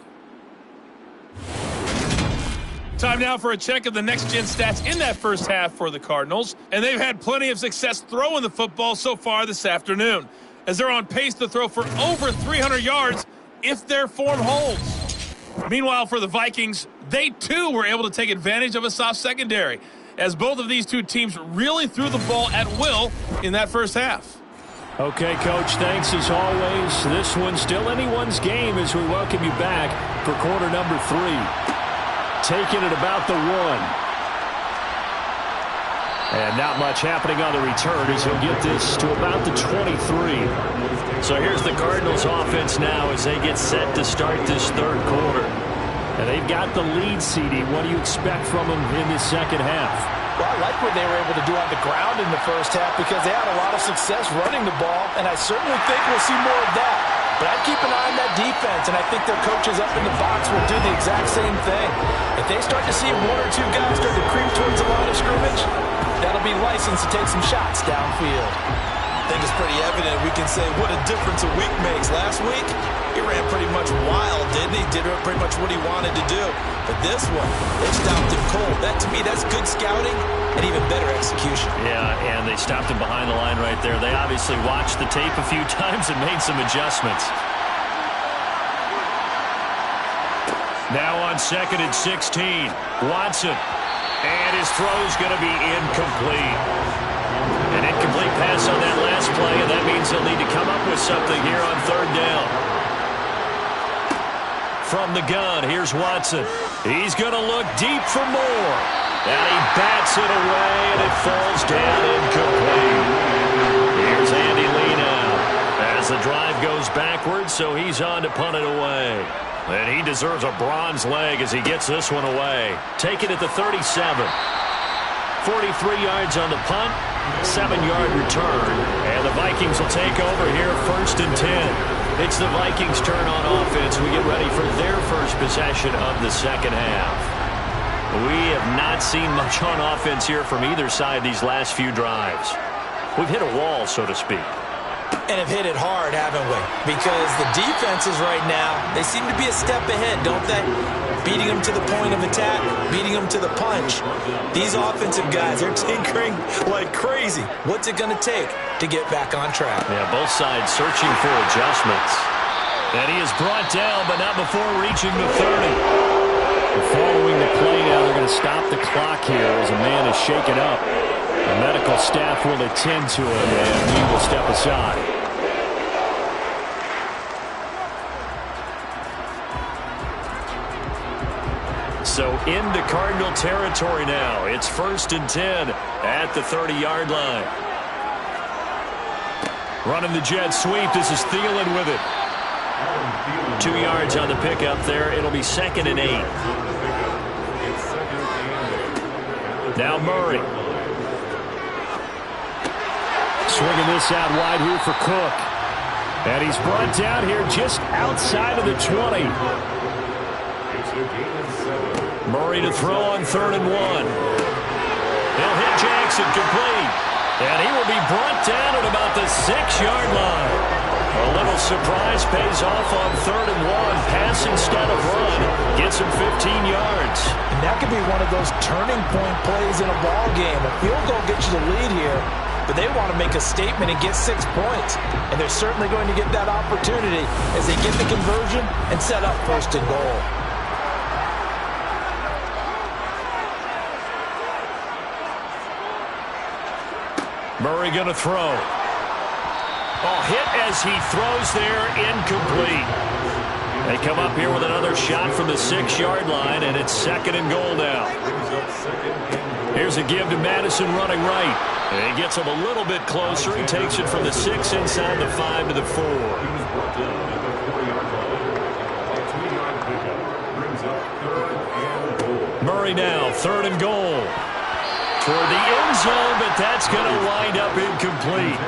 Time now for a check of the next-gen stats in that first half for the Cardinals. And they've had plenty of success throwing the football so far this afternoon, as they're on pace to throw for over 300 yards if their form holds. Meanwhile, for the Vikings, they too were able to take advantage of a soft secondary, as both of these two teams really threw the ball at will in that first half. Okay, Coach, thanks as always. This one's still anyone's game as we welcome you back for quarter number 3. Taking it about the 1. And not much happening on the return as he'll get this to about the 23. So here's the Cardinals offense now as they get set to start this third quarter. And they've got the lead, CD. What do you expect from them in the second half? Well, I like what they were able to do on the ground in the first half because they had a lot of success running the ball, and I certainly think we'll see more of that. But I'd keep an eye on that defense, and I think their coaches up in the box will do the exact same thing. If they start to see 1 or 2 guys start to creep towards the line of scrimmage, that'll be licensed to take some shots downfield. I think it's pretty evident we can say what a difference a week makes. Last week, he ran pretty much wild, didn't he? Did pretty much what he wanted to do. But this one, they stopped him cold. That, to me, that's good scouting and even better execution. Yeah, and they stopped him behind the line right there. They obviously watched the tape a few times and made some adjustments. Now on 2nd and 16, Watson. And his throw's going to be incomplete. An incomplete pass on that last play, and that means he'll need to come up with something here on 3rd down. From the gun, here's Watson. He's going to look deep for more. And he bats it away, and it falls down incomplete. Here's Andy Lee now as the drive goes backwards, so he's on to punt it away. And he deserves a bronze leg as he gets this one away. Take it at the 37. 43 yards on the punt, 7-yard return. And the Vikings will take over here 1st and 10. It's the Vikings' turn on offense. We get ready for their first possession of the second half. We have not seen much on offense here from either side these last few drives. We've hit a wall, so to speak. And have hit it hard, haven't we? Because the defenses right now, they seem to be a step ahead, don't they? Beating them to the point of attack, beating them to the punch. These offensive guys are tinkering like crazy. What's it going to take to get back on track? Yeah, both sides searching for adjustments. And he is brought down, but not before reaching the 30. Following the play now, they're going to stop the clock here as a man is shaken up. The medical staff will attend to him, and we will step aside. So into Cardinal territory now. It's 1st and 10 at the 30-yard line. Running the jet sweep. This is Thielen with it. 2 yards on the pickup there. It'll be 2nd and 8. Now Murray. Swinging this out wide here for Cook. And he's brought down here just outside of the 20. Murray to throw on 3rd and 1. He'll hit Jackson complete. And he will be brought down at about the 6-yard line. A little surprise pays off on 3rd and 1. Pass instead of run. Gets him 15 yards. And that could be one of those turning point plays in a ball game. A field goal gets you the lead here, but they want to make a statement and get 6 points. And they're certainly going to get that opportunity as they get the conversion and set up 1st and goal. Murray going to throw. Oh, hit as he throws there, incomplete. They come up here with another shot from the 6-yard line, and it's 2nd and goal now. Here's a give to Madison running right. And he gets him a little bit closer. He takes it from the 6 inside the 5 to the 4. Murray now, 3rd and goal. Toward the end zone, but that's going to wind up incomplete.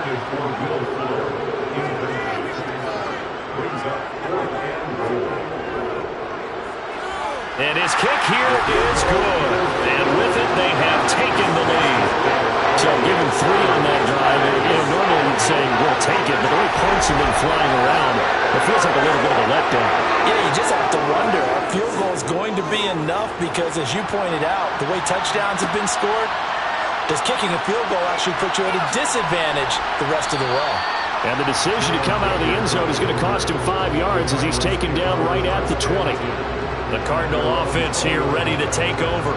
And his kick here is good. And with it, they have taken the lead. So given 3 on that drive, normally you'd say, we'll take it, but the way points have been flying around, it feels like a little bit of a letdown. Yeah, you just have to wonder, are field goals going to be enough? Because as you pointed out, the way touchdowns have been scored, does kicking a field goal actually put you at a disadvantage the rest of the way? And the decision to come out of the end zone is going to cost him 5 yards as he's taken down right at the 20. The Cardinal offense here ready to take over.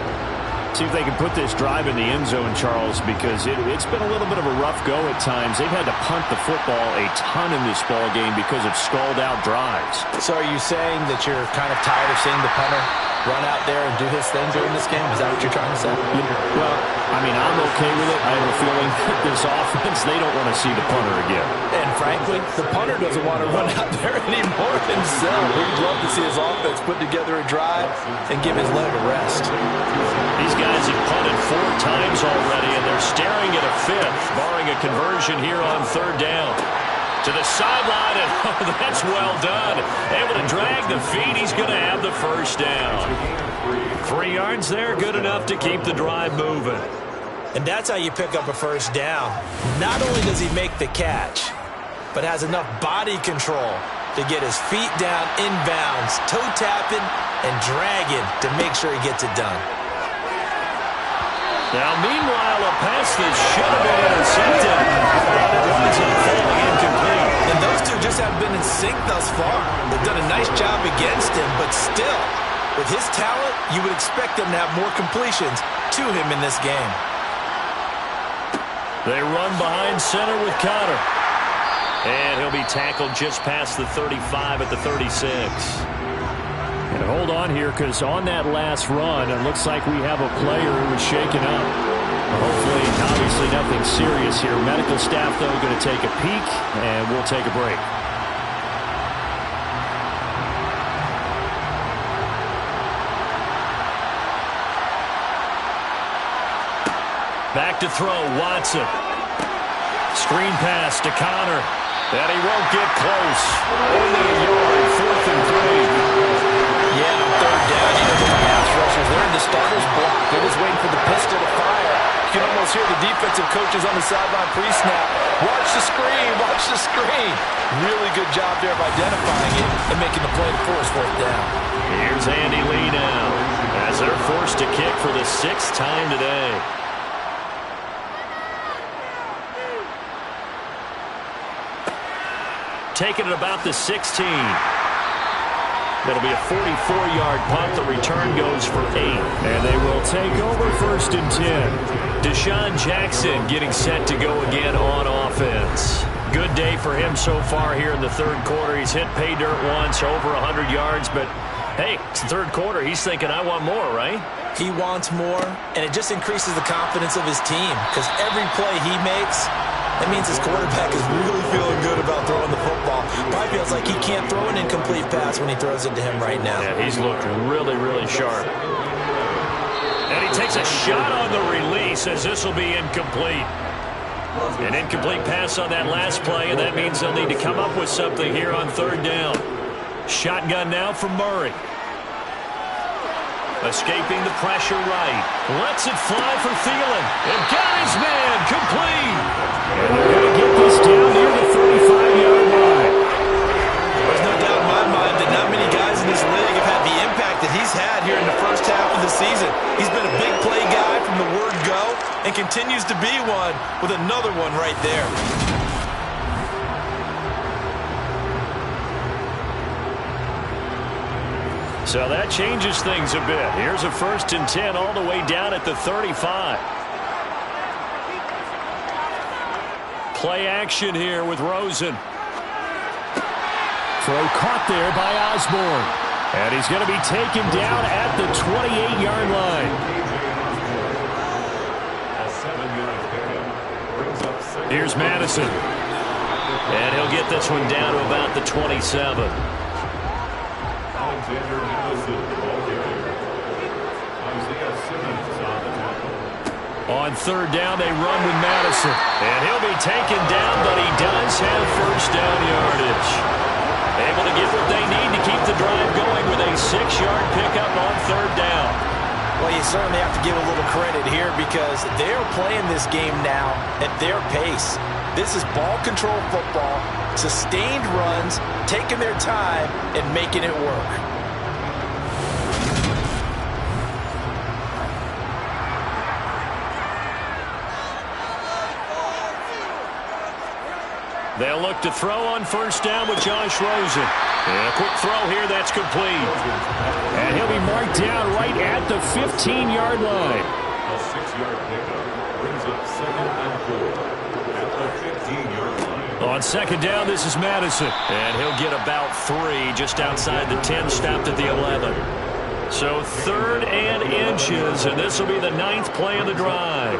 See if they can put this drive in the end zone, Charles, because it's been a little bit of a rough go at times. They've had to punt the football a ton in this ball game because of stalled-out drives. So are you saying that you're kind of tired of seeing the punter run out there and do his thing during this game? Is that what you're trying to say? Well, I mean, I'm okay with it. I have a feeling that this offense, they don't want to see the punter again. And frankly, the punter doesn't want to run out there anymore himself. He'd love to see his offense put together a drive and give his leg a rest. These guys have punted 4 times already, and they're staring at a 5th, barring a conversion here on 3rd down. To the sideline, and oh, that's well done. Able to drag the feet. He's going to have the 1st down. 3 yards there, good enough to keep the drive moving. And that's how you pick up a first down. Not only does he make the catch, but has enough body control to get his feet down inbounds, toe tapping and dragging to make sure he gets it done. Now, meanwhile, a pass that should have been intercepted, but it winds up falling incomplete. And those two just haven't been in sync thus far. They've done a nice job against him, but still, with his talent, you would expect them to have more completions to him in this game. They run behind center with Connor. And he'll be tackled just past the 35 at the 36. And hold on here, because on that last run, it looks like we have a player who was shaken up. Hopefully, obviously nothing serious here. Medical staff, though, going to take a peek, and we'll take a break. Back to throw, Watson. Screen pass to Connor. And he won't get close. Only a yard, 4th and 3. Yeah, on third down, you know, those pass rushers, they're in the starter's block. They're just waiting for the pistol to fire. You can almost hear the defensive coaches on the sideline pre-snap. Watch the screen, watch the screen. Really good job there of identifying it and making the play to force 4th down. Here's Andy Lee now, as they're forced to kick for the 6th time today. Taking it about the 16. That'll be a 44-yard punt. The return goes for 8. And they will take over 1st and 10. Deshaun Jackson getting set to go again on offense. Good day for him so far here in the 3rd quarter. He's hit pay dirt once, over 100 yards. But, hey, it's the 3rd quarter. He's thinking, I want more, right? He wants more, and it just increases the confidence of his team because every play he makes, that means his quarterback is really feeling good about throwing the football. Probably feels like he can't throw an incomplete pass when he throws it to him right now. Yeah, he's looked really, really sharp. And he takes a shot on the release as this will be incomplete. An incomplete pass on that last play, and that means they'll need to come up with something here on 3rd down. Shotgun now from Murray. Escaping the pressure right. Lets it fly for Thielen. And got his man complete. And they're going to get this down near the 35-yard line. There's no doubt in my mind that not many guys in this league have had the impact that he's had here in the first half of the season. He's been a big play guy from the word go and continues to be one with another one right there. So that changes things a bit. Here's a 1st and 10 all the way down at the 35. Play action here with Rosen. Throw caught there by Osborne. And he's going to be taken down at the 28-yard line. Here's Madison. And he'll get this one down to about the 27. On 3rd down, they run with Madison. And he'll be taken down, but he does have 1st down yardage. Able to get what they need to keep the drive going with a 6-yard pickup on 3rd down. Well, you certainly have to give a little credit here because they're playing this game now at their pace. This is ball control football, sustained runs, taking their time, and making it work. They'll look to throw on 1st down with Josh Rosen. And a quick throw here, that's complete. And he'll be marked down right at the 15-yard line. A 6-yard pickup brings up 2nd and 4 at the 15-yard line. On 2nd down, this is Madison. And he'll get about 3 just outside the 10, stopped at the 11. So 3rd and inches, and this will be the 9th play of the drive.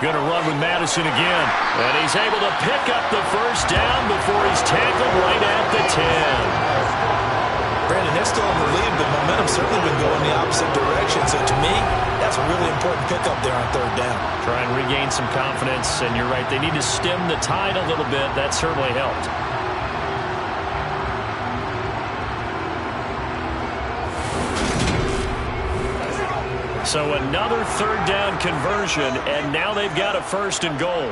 Going to run with Madison again. And he's able to pick up the 1st down before he's tackled right at the 10. Brandon, they're still in the lead, but momentum's certainly been going the opposite direction. So to me, that's a really important pickup there on 3rd down. Try and regain some confidence, and you're right. They need to stem the tide a little bit. That certainly helped. So another third down conversion, and now they've got a 1st and goal.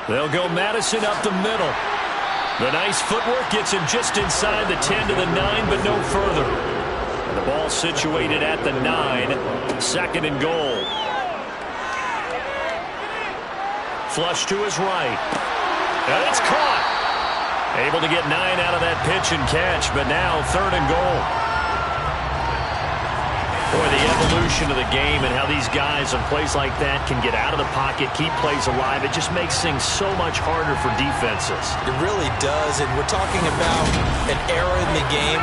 They'll go Madison up the middle. The nice footwork gets him just inside the 10 to the 9, but no further. And the ball situated at the 9, 2nd and goal. Flush to his right. And it's caught. Able to get 9 out of that pitch and catch, but now 3rd and goal. Boy, the evolution of the game and how these guys on plays like that can get out of the pocket, keep plays alive, it just makes things so much harder for defenses. It really does, and we're talking about an era in the game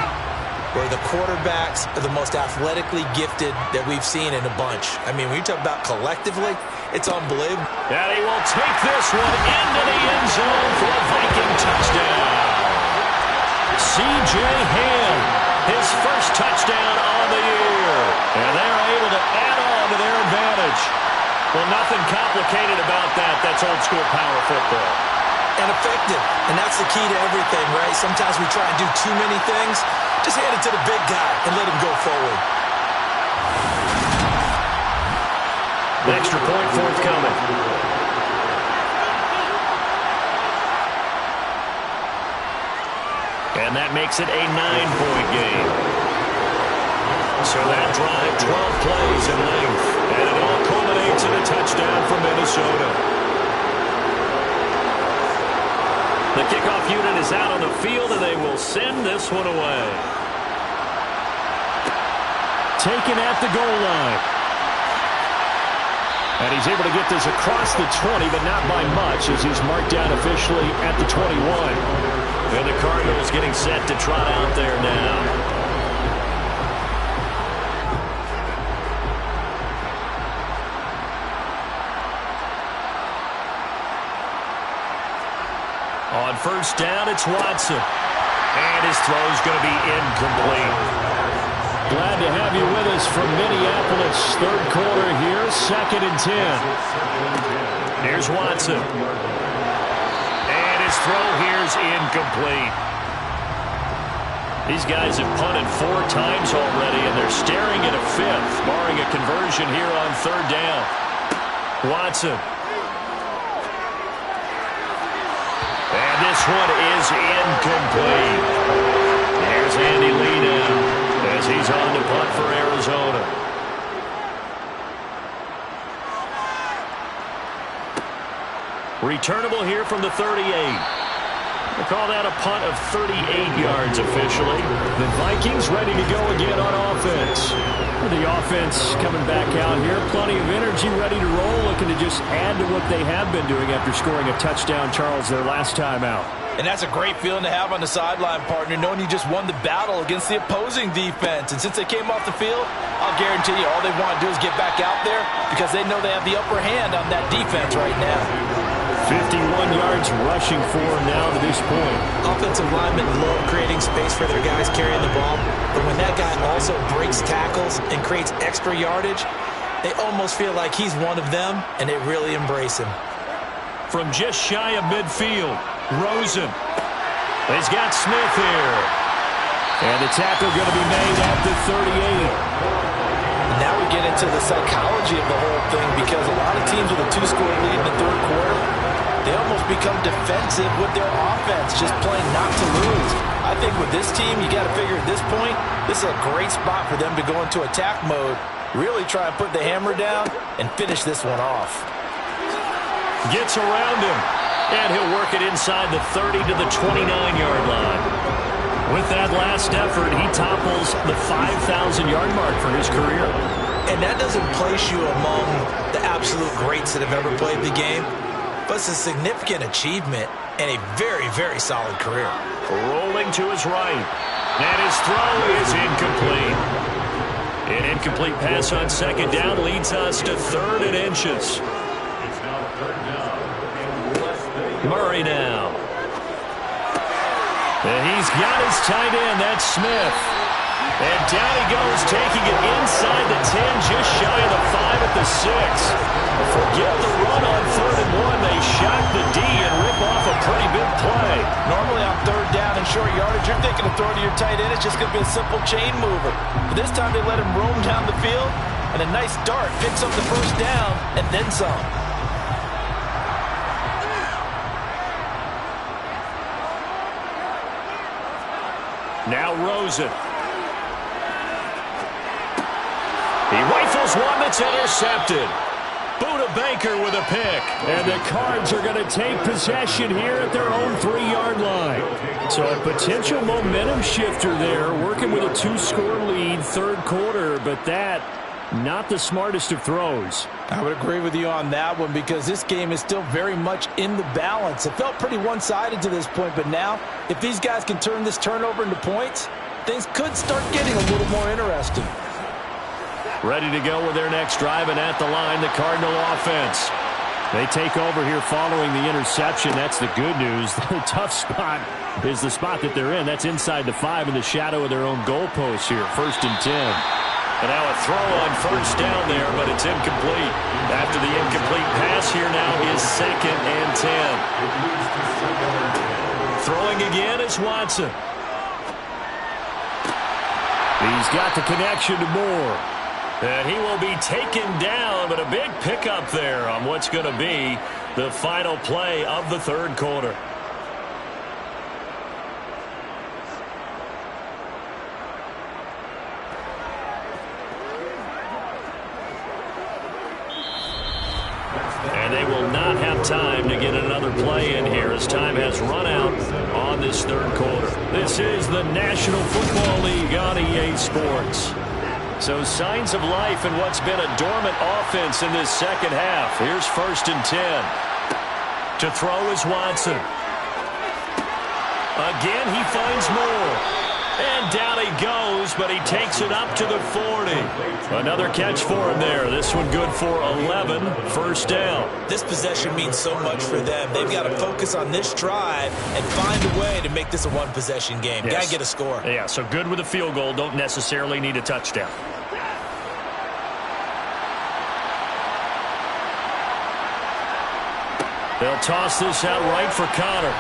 where the quarterbacks are the most athletically gifted that we've seen in a bunch. I mean, when you talk about collectively, it's unbelievable. And he will take this one into the end zone for a Viking touchdown. C.J. Ham, his first touchdown on the year. And they're able to add on to their advantage. Well, nothing complicated about that. That's old school power football. And effective. And that's the key to everything, right? Sometimes we try and do too many things. Just hand it to the big guy and let him go forward. The extra point forthcoming. And that makes it a 9-point game. So that drive, 12 plays in length. And it all culminates in a touchdown for Minnesota. The kickoff unit is out on the field, and they will send this one away. Taken at the goal line. And he's able to get this across the 20, but not by much, as he's marked down officially at the 21. And the Cardinals getting set to trot out there now. On first down, it's Watson. And his throw's going to be incomplete. Glad to have you with us from Minneapolis. Third quarter here, 2nd and 10. Here's Watson. And his throw here's incomplete. These guys have punted 4 times already, and they're staring at a 5th, barring a conversion here on 3rd down. Watson. And this one is incomplete. Here's Andy Lee now as he's on to punt for Arizona. Returnable here from the 38. We'll call that a punt of 38 yards officially. The Vikings ready to go again on offense. The offense coming back out here. Plenty of energy, ready to roll, looking to just add to what they have been doing after scoring a touchdown, Charles, their last time out. And that's a great feeling to have on the sideline, partner, knowing you just won the battle against the opposing defense. And since they came off the field, I'll guarantee you all they want to do is get back out there because they know they have the upper hand on that defense right now. 51 yards rushing for now to this point. Offensive linemen love creating space for their guys carrying the ball. But when that guy also breaks tackles and creates extra yardage, they almost feel like he's one of them, and they really embrace him. From just shy of midfield, Rosen. He's got Smith here. And the tackle going to be made at the 38. Now we get into the psychology of the whole thing because a lot of teams with a 2-score lead in the 3rd quarter, they almost become defensive with their offense, just playing not to lose. I think with this team, you got to figure at this point, this is a great spot for them to go into attack mode, really try and put the hammer down and finish this one off. Gets around him, and he'll work it inside the 30 to the 29-yard line. With that last effort, he topples the 5,000-yard mark for his career. And that doesn't place you among the absolute greats that have ever played the game, but it's a significant achievement and a very, very solid career. Rolling to his right, and his throw is incomplete. An incomplete pass on 2nd down leads us to 3rd and inches. Murray now. And he's got his tight end. That's Smith. And down he goes, taking it inside the 10, just shy of the 5 at the 6. Forget the run on 3rd and 1. They shock the D and rip off a pretty big play. Normally on 3rd down and short yardage, you're thinking of throwing to your tight end. It's just going to be a simple chain mover. But this time they let him roam down the field, and a nice dart picks up the 1st down and then some. Now Rosen. He rifles one that's intercepted. Buda Baker with a pick. And the Cards are going to take possession here at their own 3-yard line. So a potential momentum shifter there, working with a 2-score lead, 3rd quarter, but that, not the smartest of throws. I would agree with you on that one because this game is still very much in the balance. It felt pretty one-sided to this point, but now, if these guys can turn this turnover into points, things could start getting a little more interesting. Ready to go with their next drive, and at the line, the Cardinal offense. They take over here following the interception. That's the good news. The tough spot is the spot that they're in. That's inside the 5 in the shadow of their own goalpost here. 1st and 10. And now a throw on 1st down there, but it's incomplete. After the incomplete pass, here now is 2nd and 10. Throwing again is Watson. He's got the connection to Moore. And he will be taken down, but a big pickup there on what's going to be the final play of the 3rd quarter. And they will not have time to get another play in here as time has run out on this 3rd quarter. This is the National Football League on EA Sports. So signs of life in what's been a dormant offense in this 2nd half. Here's 1st and 10. To throw is Watson. Again, he finds Moore. And down he goes, but he takes it up to the 40. Another catch for him there. This one good for 11. 1st down. This possession means so much for them. They've got to focus on this drive and find a way to make this a one-possession game. Yes. Got to get a score. Yeah, so good with a field goal. Don't necessarily need a touchdown. They'll toss this out right for Connor.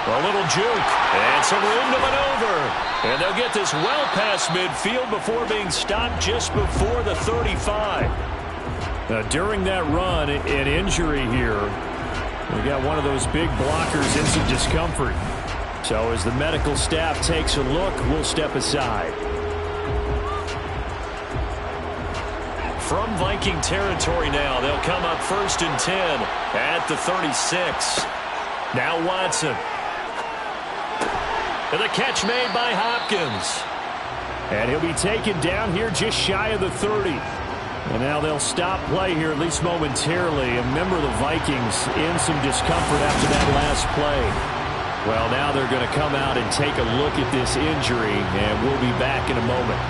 A little juke, and some room to maneuver. And they'll get this well past midfield before being stopped just before the 35. Now, during that run, an injury here. We got one of those big blockers in some discomfort. So as the medical staff takes a look, we'll step aside. From Viking territory now, they'll come up 1st and 10 at the 36. Now Watson. And the catch made by Hopkins. And he'll be taken down here just shy of the 30. And now they'll stop play here, at least momentarily. And remember the Vikings in some discomfort after that last play. Well, now they're going to come out and take a look at this injury, and we'll be back in a moment.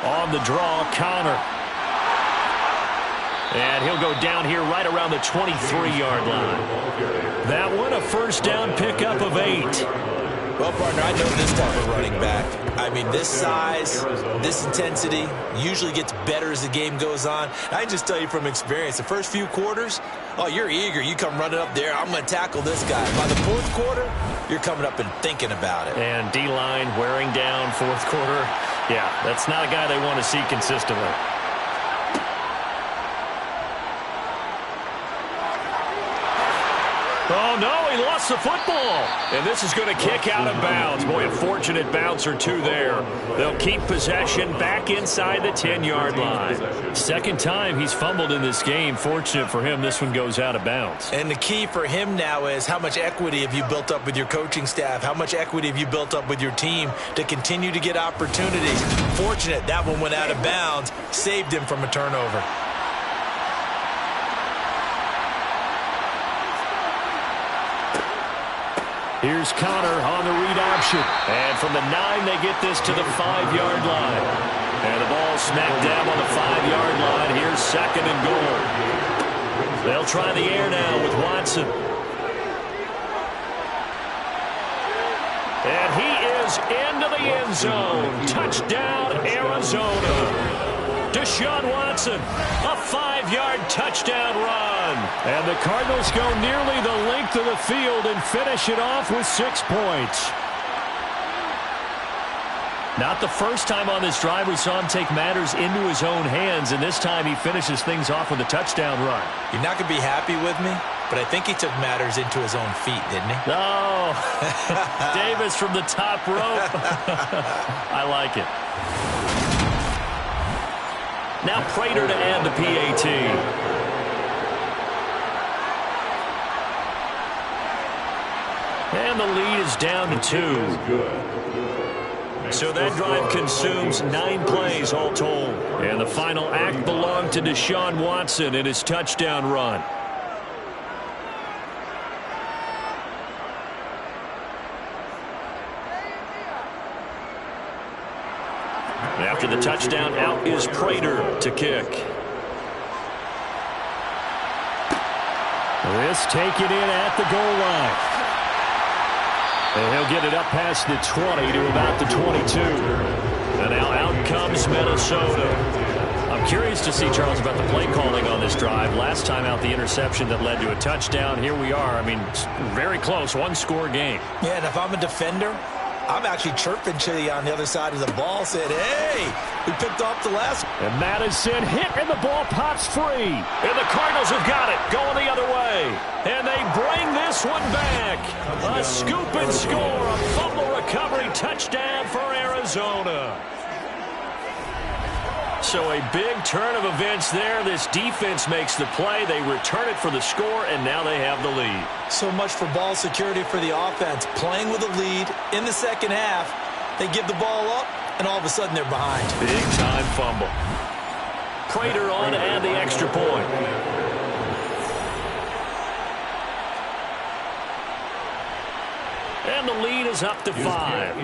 On the draw, Connor. And he'll go down here right around the 23-yard line. That one, a 1st down pickup of 8. Well, partner, I know this type of running back. I mean, this size, this intensity usually gets better as the game goes on. I can just tell you from experience, the first few quarters, oh, you're eager. You come running up there, I'm going to tackle this guy. By the 4th quarter, you're coming up and thinking about it. And D-line wearing down 4th quarter. Yeah, that's not a guy they want to see consistently. Oh, no, he lost the football. And this is going to kick out of bounds. Boy, a fortunate bounce or two there. They'll keep possession back inside the 10-yard line. 2nd time he's fumbled in this game. Fortunate for him, this one goes out of bounds. And the key for him now is how much equity have you built up with your coaching staff? How much equity have you built up with your team to continue to get opportunities? Fortunate that one went out of bounds, saved him from a turnover. Here's Connor on the read option. And from the 9, they get this to the 5-yard line. And the ball smacked down on the 5-yard line. Here's 2nd and goal. They'll try the air now with Watson. And he is into the end zone. Touchdown, Arizona. Deshaun Watson, a 5-yard touchdown run. And the Cardinals go nearly the length of the field and finish it off with 6 points. Not the first time on this drive we saw him take matters into his own hands, and this time he finishes things off with a touchdown run. You're not going to be happy with me, but I think he took matters into his own feet, didn't he? Oh, Davis from the top rope. I like it. Now Prater to add the PAT. And the lead is down to 2. So that drive consumes 9 plays all told. And the final act belonged to Deshaun Watson in his touchdown run. After the touchdown, out is Prater to kick. This taken in at the goal line. And he'll get it up past the 20 to about the 22. And now out comes Minnesota. I'm curious to see, Charles, about the play calling on this drive. Last time out, the interception that led to a touchdown. Here we are. I mean, very close, one-score game. Yeah, and if I'm a defender, I'm actually chirping to you on the other side of the ball, saying, hey, we picked off the last. And Madison hit, and the ball pops free. And the Cardinals have got it, going the other way. And they bring this one back. A scoop and score, a fumble recovery touchdown for Arizona. So a big turn of events there. This defense makes the play. They return it for the score, and now they have the lead. So much for ball security for the offense. Playing with a lead in the second half, they give the ball up, and all of a sudden they're behind. Big-time fumble. Prater on to add the extra point. And the lead is up to 5.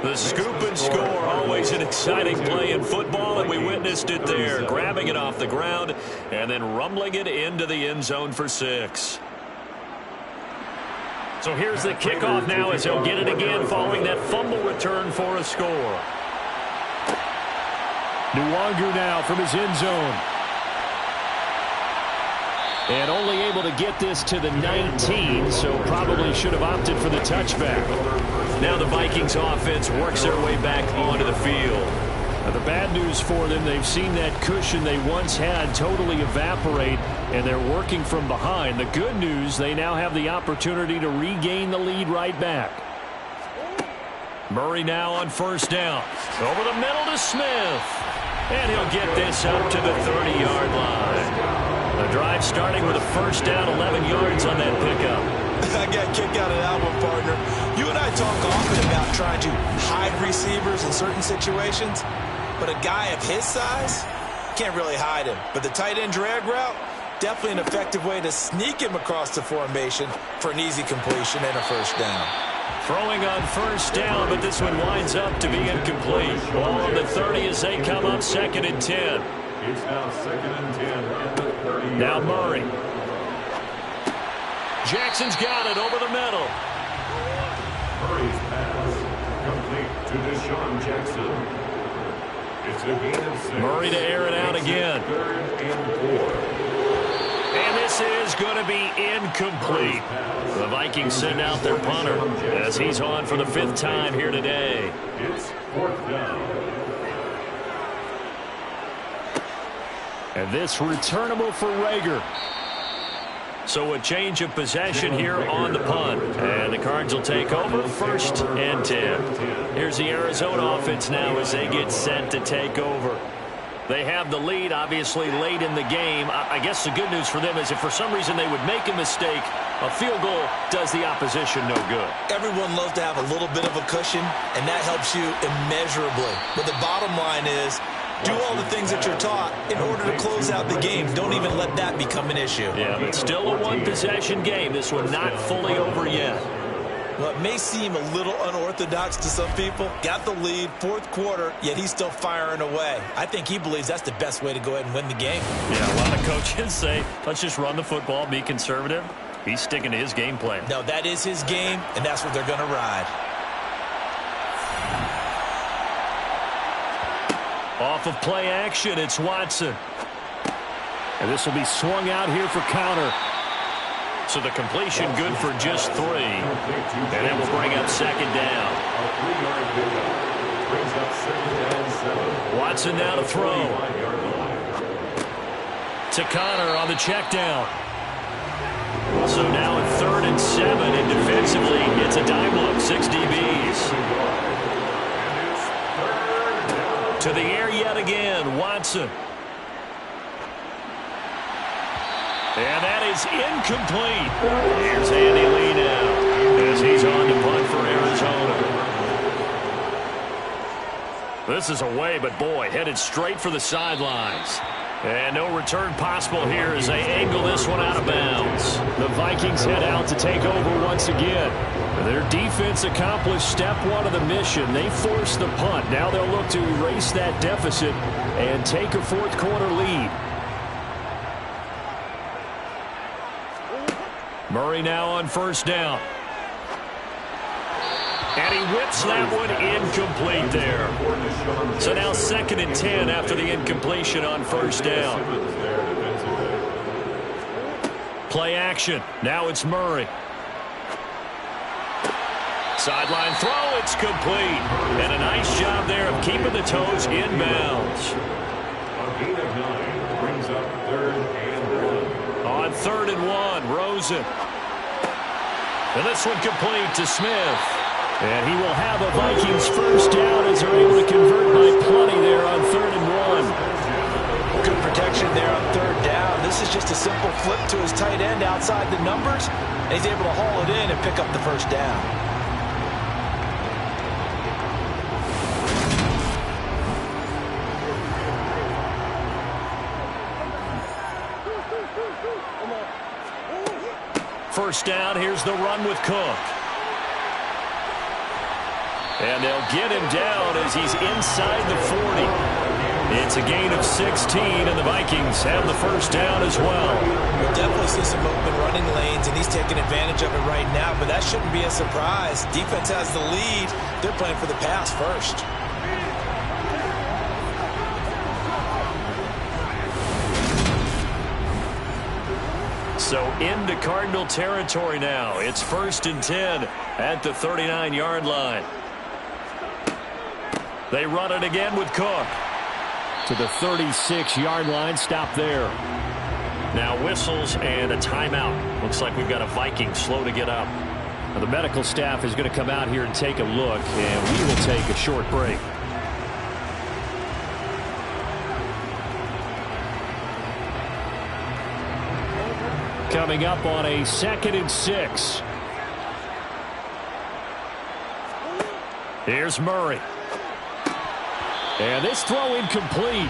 The scoop and score, always an exciting play in football, and we witnessed it there, grabbing it off the ground and then rumbling it into the end zone for 6. So here's the kickoff now as he'll get it again following that fumble return for a score. Nwangu now from his end zone. And only able to get this to the 19, so probably should have opted for the touchback. Now the Vikings offense works their way back onto the field. Now the bad news for them, they've seen that cushion they once had totally evaporate, and they're working from behind. The good news, they now have the opportunity to regain the lead right back. Murray now on first down. Over the middle to Smith. And he'll get this up to the 30-yard line. The drive starting with a first down, 11 yards on that pickup. I got a kick out of that one, partner. You and I talk often about trying to hide receivers in certain situations, but a guy of his size can't really hide him. But the tight end drag route, definitely an effective way to sneak him across the formation for an easy completion and a first down. Throwing on first down, but this one winds up to be incomplete. Ball on the 30 as they come up 2nd and 10. It's now 2nd and 10 at the 30. Now Murray. Jackson's got it over the middle. Murray's pass complete to Deshaun Jackson. It's a gain of 6. Murray to air it out again. 3rd and 4. And this is going to be incomplete. The Vikings send out their punter as he's on for the 5th time here today. It's 4th down. And this returnable for Rager. So a change of possession here on the punt. And the Cards will take over 1st and 10. Here's the Arizona offense now as they get set to take over. They have the lead, obviously, late in the game. I guess the good news for them is if for some reason they would make a mistake, a field goal does the opposition no good. Everyone loves to have a little bit of a cushion, and that helps you immeasurably. But the bottom line is, do all the things that you're taught in order to close out the game. Don't even let that become an issue. Yeah, but still a one-possession game. This one not fully over yet. Well, it may seem a little unorthodox to some people. Got the lead, fourth quarter, yet he's still firing away. I think he believes that's the best way to go ahead and win the game. Yeah, a lot of coaches say, let's just run the football, be conservative. He's sticking to his game plan. No, that is his game, and that's what they're going to ride. Off of play action, it's Watson. And this will be swung out here for counter. So the completion good for just 3. And it will bring up second down. Watson now to throw. To Connor on the check down. So now at 3rd and 7, and defensively, it's a dime look, 6 DBs. To the air yet again, Watson. And that is incomplete. Here's Andy Lee now as he's on to punt for Arizona. This is away, but boy, headed straight for the sidelines. And no return possible here as they angle this one out of bounds. The Vikings head out to take over once again. Their defense accomplished step 1 of the mission. They forced the punt. Now they'll look to erase that deficit and take a fourth quarter lead. Murray now on first down. And he whips that one incomplete there. So now 2nd and 10 after the incompletion on first down. Play action. Now it's Murray. Sideline throw, it's complete. And a nice job there of keeping the toes inbounds. A gain of 9 brings up 3rd and 1. On 3rd and 1, Rosen. And this one complete to Smith. And he will have a Vikings first down as they're able to convert by plenty there on 3rd and 1. Good protection there on 3rd down. This is just a simple flip to his tight end outside the numbers, and he's able to haul it in and pick up the first down. First down, here's the run with Cook. And they'll get him down as he's inside the 40. It's a gain of 16, and the Vikings have the first down as well. You'll definitely see some open running lanes, and he's taking advantage of it right now, but that shouldn't be a surprise. Defense has the lead. They're playing for the pass first. So into Cardinal territory now. It's 1st and 10 at the 39-yard line. They run it again with Cook. To the 36-yard line, stop there. Now whistles and a timeout. Looks like we've got a Viking slow to get up. Now the medical staff is going to come out here and take a look, and we will take a short break. Coming up on a 2nd and 6. Here's Murray. And this throw incomplete.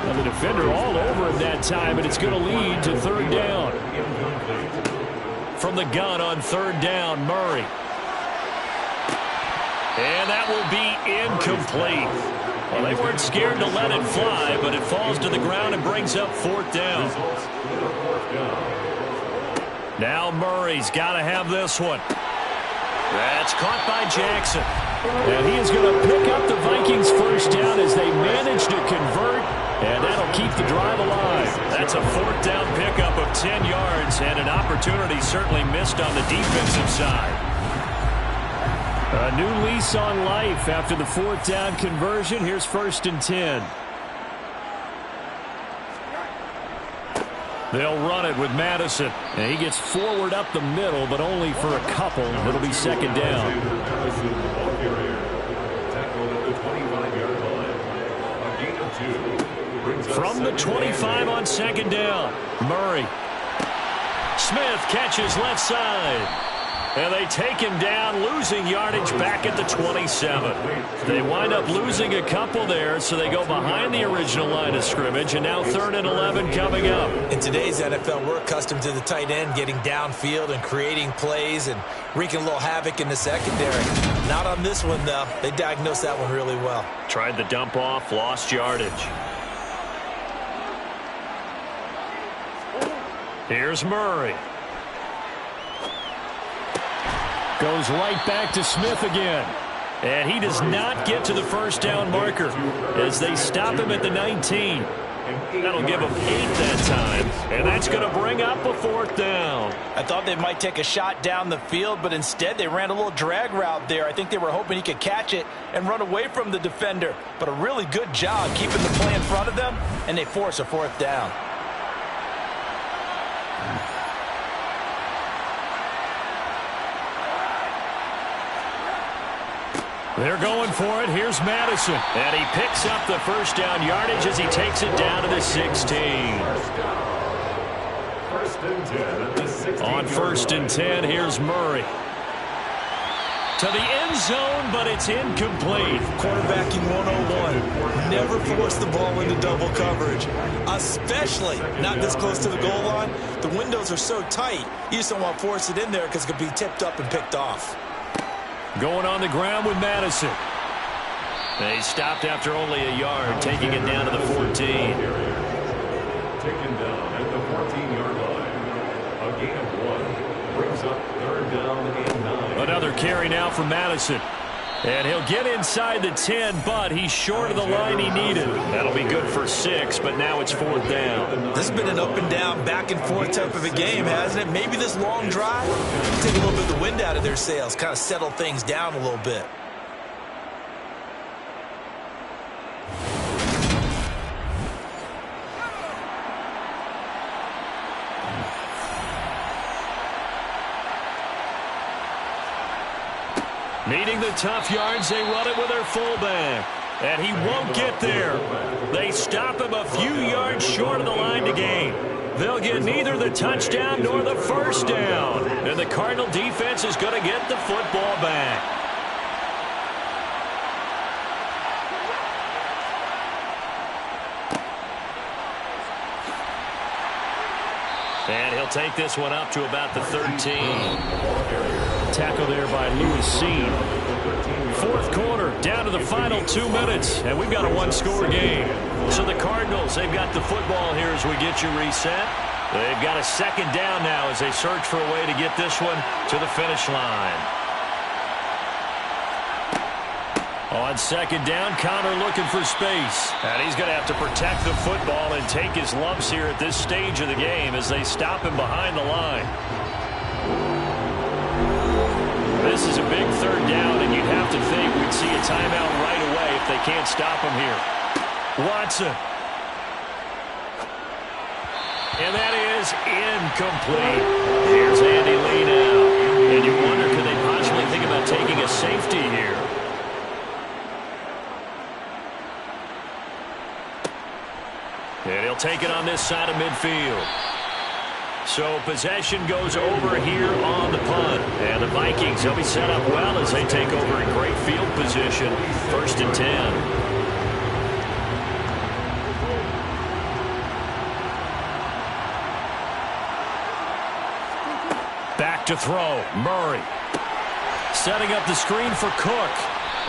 Well, the defender all over him that time, and it's going to lead to 3rd down. From the gun on 3rd down, Murray. And that will be incomplete. Well, they weren't scared to let it fly, but it falls to the ground and brings up 4th down. Now Murray's got to have this one. That's caught by Jackson. And he is going to pick up the Vikings first down as they manage to convert, and that'll keep the drive alive. That's a 4th down pickup of 10 yards, and an opportunity certainly missed on the defensive side. A new lease on life after the 4th down conversion. Here's 1st and 10. They'll run it with Madison. And he gets forward up the middle, but only for a couple. It'll be 2nd down. From the 25 on 2nd down, Murray. Smith catches left side. And they take him down, losing yardage back at the 27. They wind up losing a couple there, so they go behind the original line of scrimmage, and now 3rd and 11 coming up. In today's NFL, we're accustomed to the tight end getting downfield and creating plays and wreaking a little havoc in the secondary. Not on this one, though. They diagnosed that one really well. Tried the dump off, lost yardage. Here's Murray. Goes right back to Smith again. And he does not get to the first down marker as they stop him at the 19. That'll give him 8 that time, and that's going to bring up a 4th down. I thought they might take a shot down the field, but instead they ran a little drag route there. I think they were hoping he could catch it and run away from the defender. But a really good job keeping the play in front of them, and they force a 4th down. They're going for it. Here's Madison. And he picks up the first down yardage as he takes it down to the 16. On 1st and 10, here's Murray. To the end zone, but it's incomplete. Quarterbacking 101. Never force the ball into double coverage, especially not this close to the goal line. The windows are so tight, you just don't want to force it in there because it could be tipped up and picked off. Going on the ground with Madison. They stopped after only a yard, taking it down to the 14. Taken down at the 14-yard line. A gain of 1 brings up 3rd down and 9. Another carry now for Madison. And he'll get inside the 10, but he's short of the line he needed. That'll be good for 6, but now it's 4th down. This has been an up and down, back and forth type of a game, hasn't it? Maybe this long drive take a little bit of the wind out of their sails, kind of settle things down a little bit. Needing the tough yards, they run it with their fullback. And he won't get there. They stop him a few yards short of the line to gain. They'll get neither the touchdown nor the first down. And the Cardinal defense is going to get the football back. And he'll take this one up to about the 13. Tackle there by Lewis Seen. 4th quarter, down to the final 2 minutes, and we've got a 1-score game. So the Cardinals, they've got the football here as we get you reset. They've got a 2nd down now as they search for a way to get this one to the finish line. On 2nd down, Connor looking for space. And he's going to have to protect the football and take his lumps here at this stage of the game as they stop him behind the line. This is a big 3rd down, and you'd have to think we'd see a timeout right away if they can't stop him here. Watson. And that is incomplete. Here's Andy Lee now. And you wonder, could they possibly think about taking a safety here? And he'll take it on this side of midfield. So possession goes over here on the punt. And the Vikings, they'll be set up well as they take over in great field position. 1st and 10. Back to throw. Murray. Setting up the screen for Cook.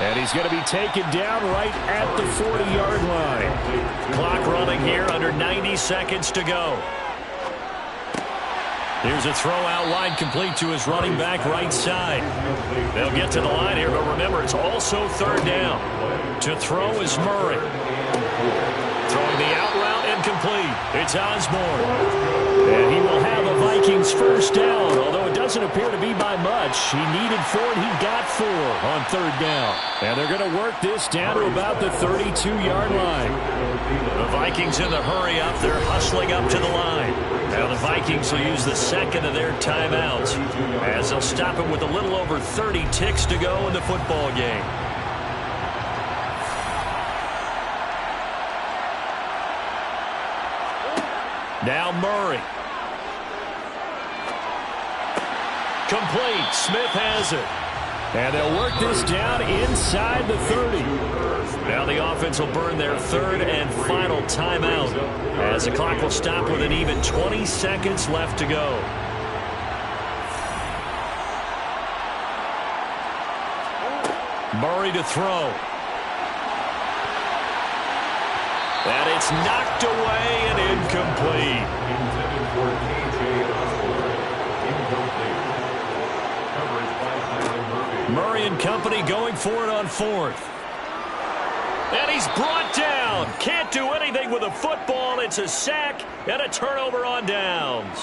And he's going to be taken down right at the 40-yard line. Clock running here, under 90 seconds to go. Here's a throw out wide, complete to his running back right side. They'll get to the line here, but remember, it's also 3rd down. To throw is Murray. Throwing the out route and complete. It's Osborne. And he will have a Vikings first down, although it doesn't appear to be by much. He needed 4, and he got 4 on 3rd down. And they're going to work this down to about the 32-yard line. The Vikings in the hurry up. They're hustling up to the line. Now the Vikings will use the 2nd of their timeouts as they'll stop him with a little over 30 ticks to go in the football game. Now Murray. Complete. Smith has it. And they'll work this down inside the 30. Now the offense will burn their third and final timeout as the clock will stop with an even 20 seconds left to go. Murray to throw. And it's knocked away and incomplete. Intended for K.J. Osborne. Incomplete. Coverage by Kyler Murray. Murray and company going for it on fourth. And he's brought down. Can't do anything with a football. It's a sack and a turnover on downs.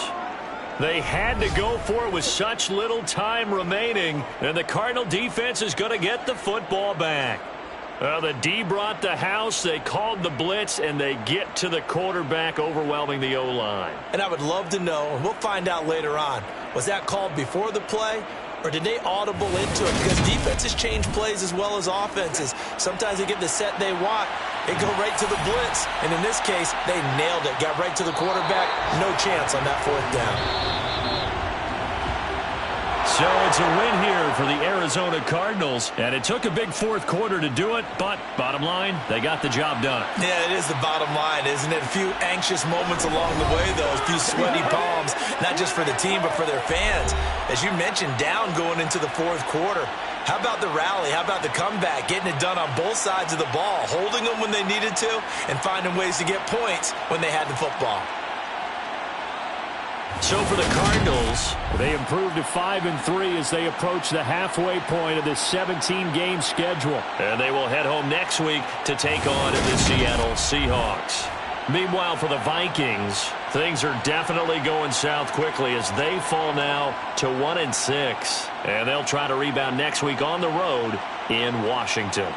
They had to go for it with such little time remaining, and the Cardinal defense is going to get the football back. The D brought the house, they called the blitz, and they get to the quarterback, overwhelming the O-line. And I would love to know, and we'll find out later on, was that called before the play, or did they audible into it? Because defenses change plays as well as offenses. Sometimes they get the set they want. They go right to the blitz. And in this case, they nailed it. Got right to the quarterback. No chance on that fourth down. So it's a win here for the Arizona Cardinals. And it took a big fourth quarter to do it. But bottom line, they got the job done. Yeah, it is the bottom line, isn't it? A few anxious moments along the way, though. A few sweaty palms, not just for the team, but for their fans. As you mentioned, down going into the fourth quarter. How about the rally? How about the comeback? Getting it done on both sides of the ball, holding them when they needed to, and finding ways to get points when they had the football. So for the Cardinals, they improved to 5-3 as they approach the halfway point of this 17-game schedule. And they will head home next week to take on the Seattle Seahawks. Meanwhile, for the Vikings, things are definitely going south quickly as they fall now to 1-6. And they'll try to rebound next week on the road in Washington.